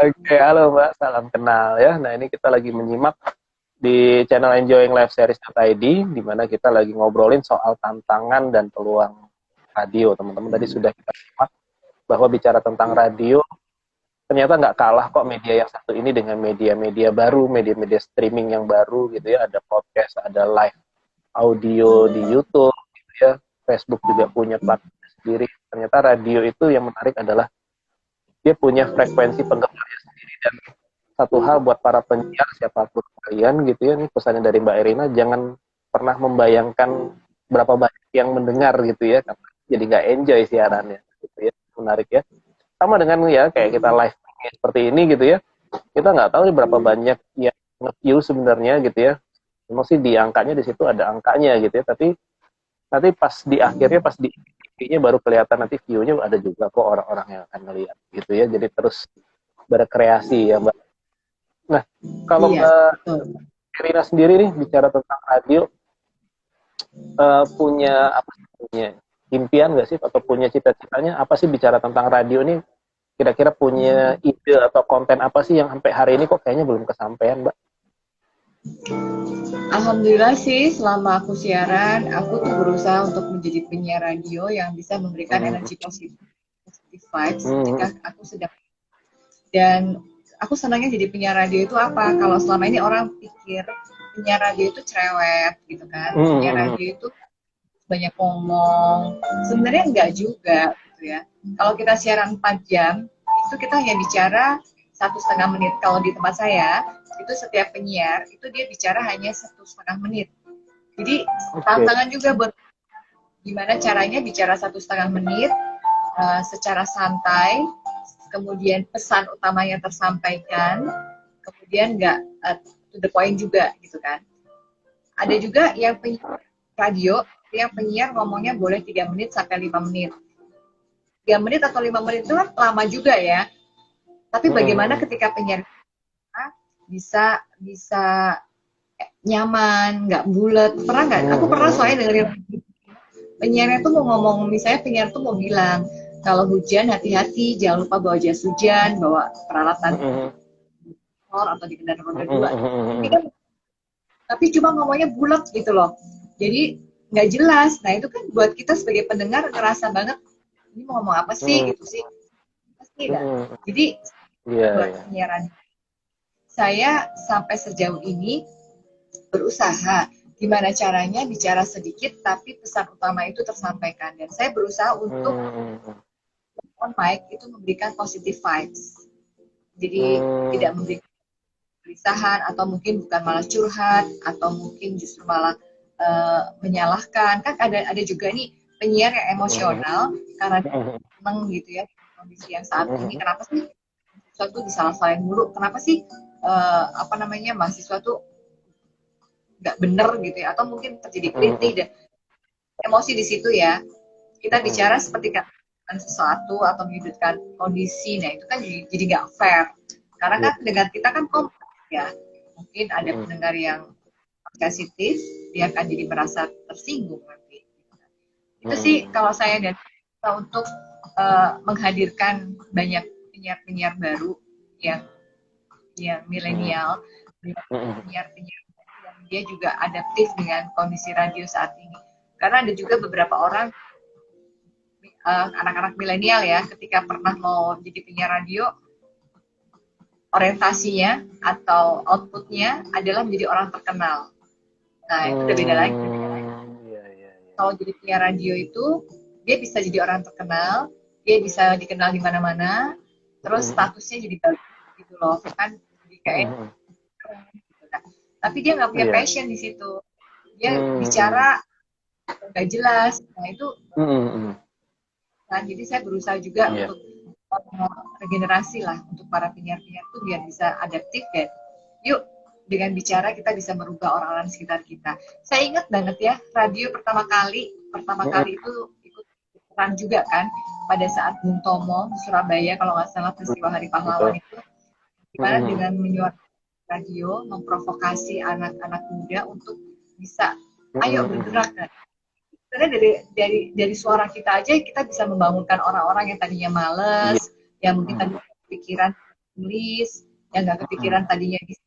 Oke, halo Mbak, salam kenal ya. Nah, ini kita lagi menyimak di channel Enjoying Life Series.id, di mana kita lagi ngobrolin soal tantangan dan peluang radio. Teman-teman tadi sudah kita simak bahwa bicara tentang radio, ternyata nggak kalah kok media yang satu ini dengan media-media baru, media-media streaming yang baru gitu ya. Ada podcast, ada live audio di YouTube gitu ya. Facebook juga punya platform sendiri. Ternyata radio itu yang menarik adalah dia punya frekuensi penggemarnya sendiri. Dan satu hal buat para penyiar siapapun kalian gitu ya, ini pesannya dari Mbak Erina, jangan pernah membayangkan berapa banyak yang mendengar gitu ya, karena jadi nggak enjoy siarannya gitu ya. Menarik ya, sama dengan ya kayak kita live seperti ini gitu ya, kita nggak tahu nih berapa banyak yang nge-view sebenarnya gitu ya. Memang sih di angkanya di situ ada angkanya gitu ya, tapi nanti pas di akhirnya, pas di TV-nya baru kelihatan nanti view-nya ada juga kok orang-orang yang akan melihat gitu ya. Jadi terus berkreasi ya Mbak. Nah, kalau Iya, Mbak betul. Irina sendiri nih bicara tentang radio, punya apa sih, punya impian nggak sih atau punya cita-citanya apa sih bicara tentang radio ini? Kira-kira punya ide atau konten apa sih yang sampai hari ini kok kayaknya belum kesampaian, Mbak? Alhamdulillah sih selama aku siaran, aku tuh berusaha untuk menjadi penyiar radio yang bisa memberikan Hmm. energi positif vibes Hmm. ketika aku sedang, dan aku senangnya jadi penyiar radio itu apa? Kalau selama ini orang pikir penyiar radio itu cerewet gitu kan, penyiar Hmm. radio itu banyak ngomong, sebenarnya enggak juga gitu ya. Kalau kita siaran 4 jam, itu kita hanya bicara 1,5 menit. Kalau di tempat saya, itu setiap penyiar, itu dia bicara hanya 1,5 menit. Jadi Oke. tantangan juga buat gimana caranya bicara 1,5 menit, secara santai, kemudian pesan utamanya tersampaikan, kemudian nggak to the point juga gitu kan. Ada juga yang penyiar radio, yang penyiar ngomongnya boleh 3 menit sampai 5 menit. 3 menit atau 5 menit itu kan lama juga ya. Tapi bagaimana Hmm. ketika penyiar bisa bisa nyaman, nggak bulat. Pernah nggak? Aku pernah soalnya dengerin penyiarnya tuh mau ngomong, misalnya penyiar tuh mau bilang, kalau hujan hati-hati, jangan lupa bawa jas hujan, bawa peralatan motor atau di kendaraan roda 2. Tapi cuma ngomongnya bulat gitu loh. Jadi nggak jelas. Nah itu kan buat kita sebagai pendengar ngerasa banget ini mau ngomong apa sih gitu sih. Pasti lah. Jadi Iya, buat iya. penyiaran saya sampai sejauh ini berusaha gimana caranya bicara sedikit tapi pesan utama itu tersampaikan, dan saya berusaha untuk on mic itu memberikan positive vibes. Jadi tidak memberikan kegelisahan atau mungkin bukan malah curhat atau mungkin justru malah menyalahkan. Kan ada juga nih penyiar yang emosional karena seneng gitu ya kondisi yang saat ini, kenapa sih sesuatu disalah-salahin mulu, kenapa sih apa namanya mahasiswa tuh nggak bener gitu ya, atau mungkin terjadi kritik dan emosi di situ ya. Kita bicara seperti kan sesuatu atau menyudutkan kondisi, nah itu kan jadi nggak fair, karena kan pendengar kita kan kompleks ya. Mungkin ada pendengar yang sensitif, dia akan jadi merasa tersinggung nanti. Itu sih kalau saya, dan untuk menghadirkan banyak penyiar-penyiar baru yang milenial, penyiar-penyiar yang dia juga adaptif dengan kondisi radio saat ini. Karena ada juga beberapa orang anak-anak milenial ya, ketika pernah mau jadi penyiar radio, orientasinya atau outputnya adalah menjadi orang terkenal. Nah itu udah beda lagi. Kalau jadi penyiar radio itu dia bisa jadi orang terkenal, dia bisa dikenal di mana-mana, terus statusnya jadi bagus gitu loh, kan jadi kayak tapi dia nggak punya passion di situ, dia bicara nggak jelas. Nah itu kan, jadi saya berusaha juga untuk regenerasi lah untuk para penyiar-penyiar itu biar bisa adaptif, dan yuk dengan bicara kita bisa merubah orang-orang sekitar kita. Saya ingat banget ya radio pertama kali itu ikut peran juga kan pada saat Bung Tomo di Surabaya kalau nggak salah peristiwa Hari Pahlawan betul. itu, gimana dengan menyuarakan radio memprovokasi anak-anak muda untuk bisa ayo bergerak kan. Karena dari suara kita aja kita bisa membangunkan orang-orang yang tadinya Iya. males, yang mungkin tadi kepikiran tulis, yang nggak kepikiran tadinya bisa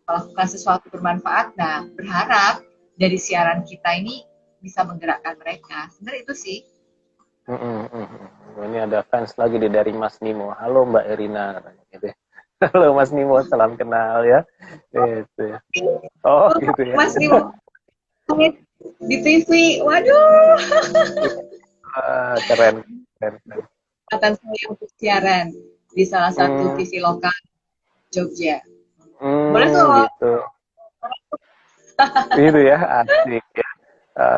melakukan sesuatu bermanfaat. Nah, berharap dari siaran kita ini bisa menggerakkan mereka. Sebenarnya itu sih. Ini ada fans lagi dari Mas Nimo. Halo Mbak Erina, gitu ya. Halo Mas Nimo, salam kenal ya. Gitu ya. Oh gitu ya. Mas Nimo di TV, waduh. Keren. Kesempatan saya untuk siaran di salah satu TV lokal Jogja. Boleh tuh. Gitu. Gitu ya, asik ya.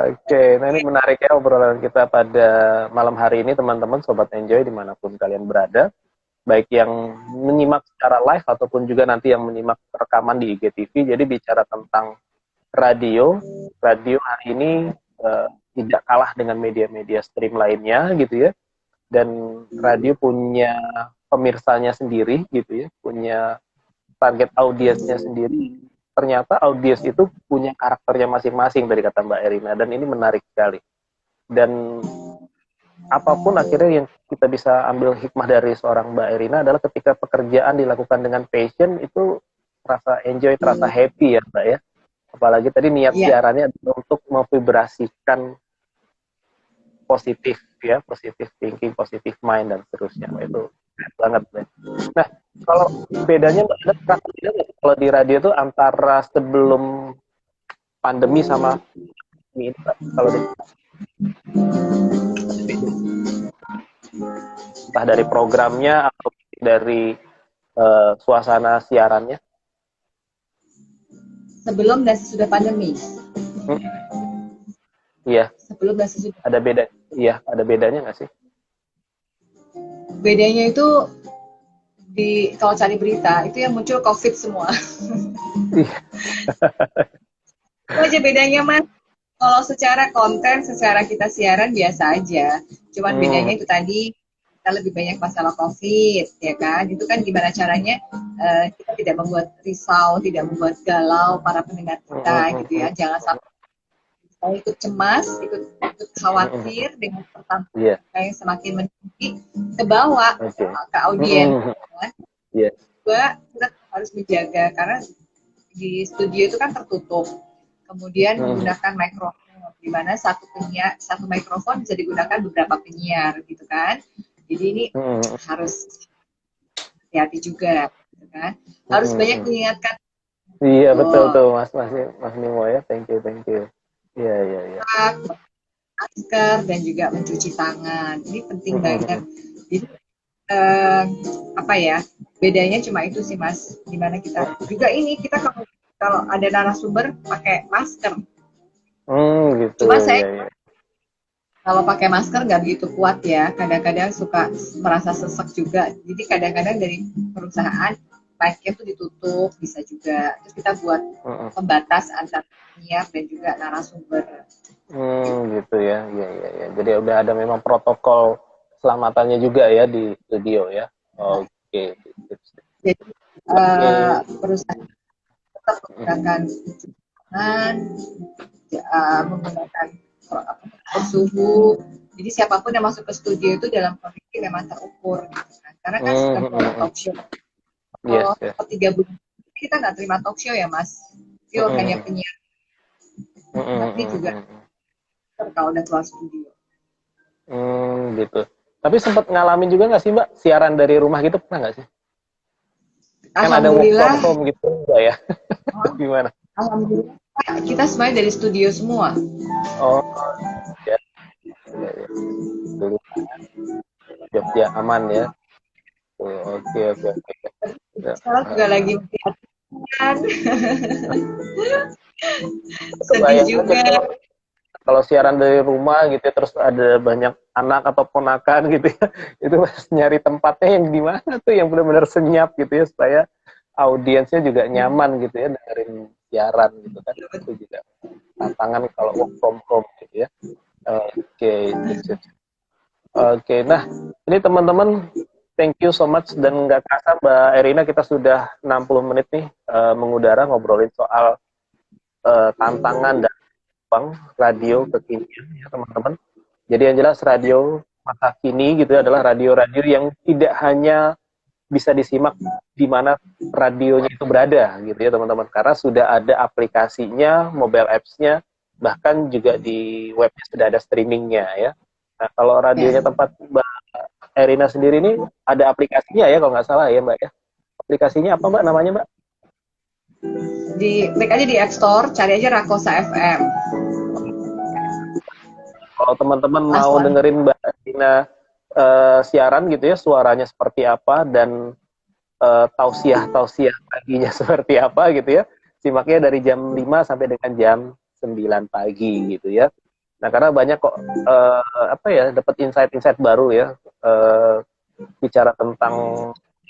Oke, nah ini menarik ya obrolan kita pada malam hari ini teman-teman, Sobat Enjoy dimanapun kalian berada. Baik yang menyimak secara live ataupun juga nanti yang menyimak rekaman di IGTV. Jadi bicara tentang radio hari ini tidak kalah dengan media-media stream lainnya gitu ya. Dan radio punya pemirsanya sendiri gitu ya, punya target audiensnya sendiri. Ternyata audiens itu punya karakternya masing-masing dari kata Mbak Erina, dan ini menarik sekali. Dan apapun akhirnya yang kita bisa ambil hikmah dari seorang Mbak Erina adalah ketika pekerjaan dilakukan dengan passion itu terasa enjoy, terasa happy ya Mbak ya. Apalagi tadi niat siarannya untuk memvibrasikan positif ya, positif thinking, positif mind dan seterusnya. Itu banget Mbak. Nah, kalau bedanya Mbak ada terasa beda nggak kalau di radio itu antara sebelum pandemi sama ini Mbak? Kalau entah dari programnya atau dari suasana siarannya? Sebelum dan sesudah pandemi. Iya. Sebelum dan sesudah. Ada beda? Iya, ada bedanya nggak sih? Bedanya itu kalau cari berita itu yang muncul COVID semua. Itu aja bedanya Mas. Kalau secara konten, secara kita siaran biasa aja. Cuman bedanya itu tadi kita lebih banyak masalah COVID, ya kan? Itu kan gimana caranya kita tidak membuat risau, tidak membuat galau para pendengar kita, gitu ya. Jangan sampai ikut cemas, ikut khawatir dengan pertambahan yang semakin meninggi ke bawah ke audiens. Juga kita harus menjaga karena di studio itu kan tertutup. Kemudian menggunakan mikrofon, di mana satu mikrofon bisa digunakan beberapa penyiar, gitu kan. Jadi ini harus hati-hati juga, gitu kan. Harus banyak mengingatkan. Iya betul tuh Mas Nimo ya, thank you. Iya. Masker dan juga mencuci tangan, ini penting banget. Jadi apa ya? Bedanya cuma itu sih Mas. Dimana kita juga ini kita kalau ada narasumber pakai masker. Gitu. Cuma saya kalau pakai masker nggak begitu kuat ya. Kadang-kadang suka merasa sesek juga. Jadi kadang-kadang dari perusahaan mic-nya tuh ditutup, bisa juga. Terus kita buat pembatas antara penyiar dan juga narasumber. Gitu ya. Iya. Jadi udah ada memang protokol keselamatannya juga ya di studio ya. Oke. Jadi perusahaan tetap menggunakan menggunakan suhu. Jadi siapapun yang masuk ke studio itu dalam kondisi memang terukur, gitu kan. Karena kan sudah talk show. Kalau 3 bulan kita nggak terima talk show ya Mas. Pure hanya penyiar. Tapi juga kalau udah keluar studio. Gitu. Tapi sempat ngalamin juga nggak sih Mbak siaran dari rumah gitu, pernah nggak sih? Kan ada work from home gitu enggak ya? Gimana? Alhamdulillah kita semuanya dari studio semua. Oh ya. Dulu Jogja aman ya. Oke. Sekarang juga lagi sedih juga. Kalau siaran dari rumah gitu ya, terus ada banyak anak atau ponakan gitu ya, itu nyari tempatnya yang di mana tuh yang benar-benar senyap gitu ya, supaya audiensnya juga nyaman gitu ya dengerin siaran gitu kan. Itu juga tantangan kalau work from home gitu ya. Oke. Oke, nah ini teman-teman, thank you so much, dan nggak kerasa Mbak Erina kita sudah 60 menit nih mengudara ngobrolin soal tantangan dan peluang radio kekinian ya teman-teman. Jadi yang jelas radio masa kini gitu ya adalah radio-radio yang tidak hanya bisa disimak di mana radionya itu berada gitu ya teman-teman, karena sudah ada aplikasinya, mobile apps-nya, bahkan juga di webnya sudah ada streamingnya ya. Nah kalau radionya Ya. tempat Mbak Erina sendiri ini ada aplikasinya ya kalau nggak salah ya Mbak ya. Aplikasinya apa Mbak namanya Mbak? Klik aja di App Store, cari aja Rakosa FM. Kalau teman-teman mau Langsung. dengerin Mbak Erina siaran gitu ya, suaranya seperti apa dan tausiah-tausiah paginya seperti apa gitu ya, simaknya dari jam 5 sampai dengan jam 9 pagi gitu ya. Nah karena banyak kok apa ya, dapat insight-insight baru ya, bicara tentang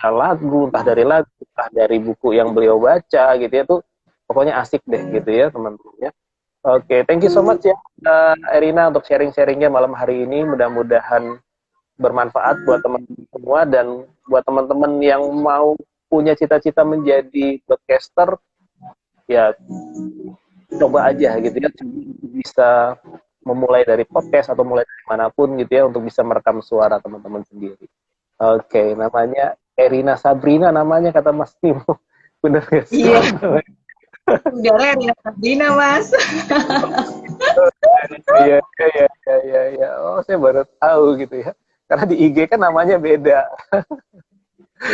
lagu, entah dari lagu, entah dari buku yang beliau baca gitu ya, tuh pokoknya asik deh gitu ya teman-teman ya. Oke, thank you so much ya Erina untuk sharing-sharingnya malam hari ini. Mudah-mudahan bermanfaat buat teman-teman semua, dan buat teman-teman yang mau punya cita-cita menjadi podcaster ya coba aja gitu ya, bisa memulai dari podcast atau mulai dari manapun gitu ya untuk bisa merekam suara teman-teman sendiri. Oke, namanya Erina Sabrina namanya kata Mas Timo. Bener gak sih? Iya, udah Rina Sabrina, Mas. Iya, iya, iya, iya, iya. Oh, saya baru tahu gitu ya. Karena di IG kan namanya beda.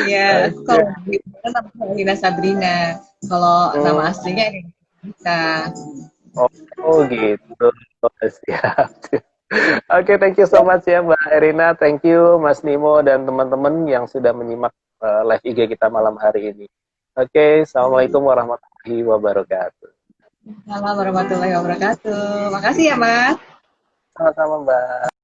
Iya, Oke. kalau di namanya Rina Sabrina. Kalau nama Hmm. aslinya Rina. Oh, oh gitu. Oh, siap. Oke, thank you so much ya Mbak Erina. Thank you Mas Nimo dan teman-teman yang sudah menyimak live IG kita malam hari ini. Oke, Assalamualaikum warahmatullahi wabarakatuh. Assalamualaikum warahmatullahi wabarakatuh. Makasih ya, Mas. Sama-sama Mbak.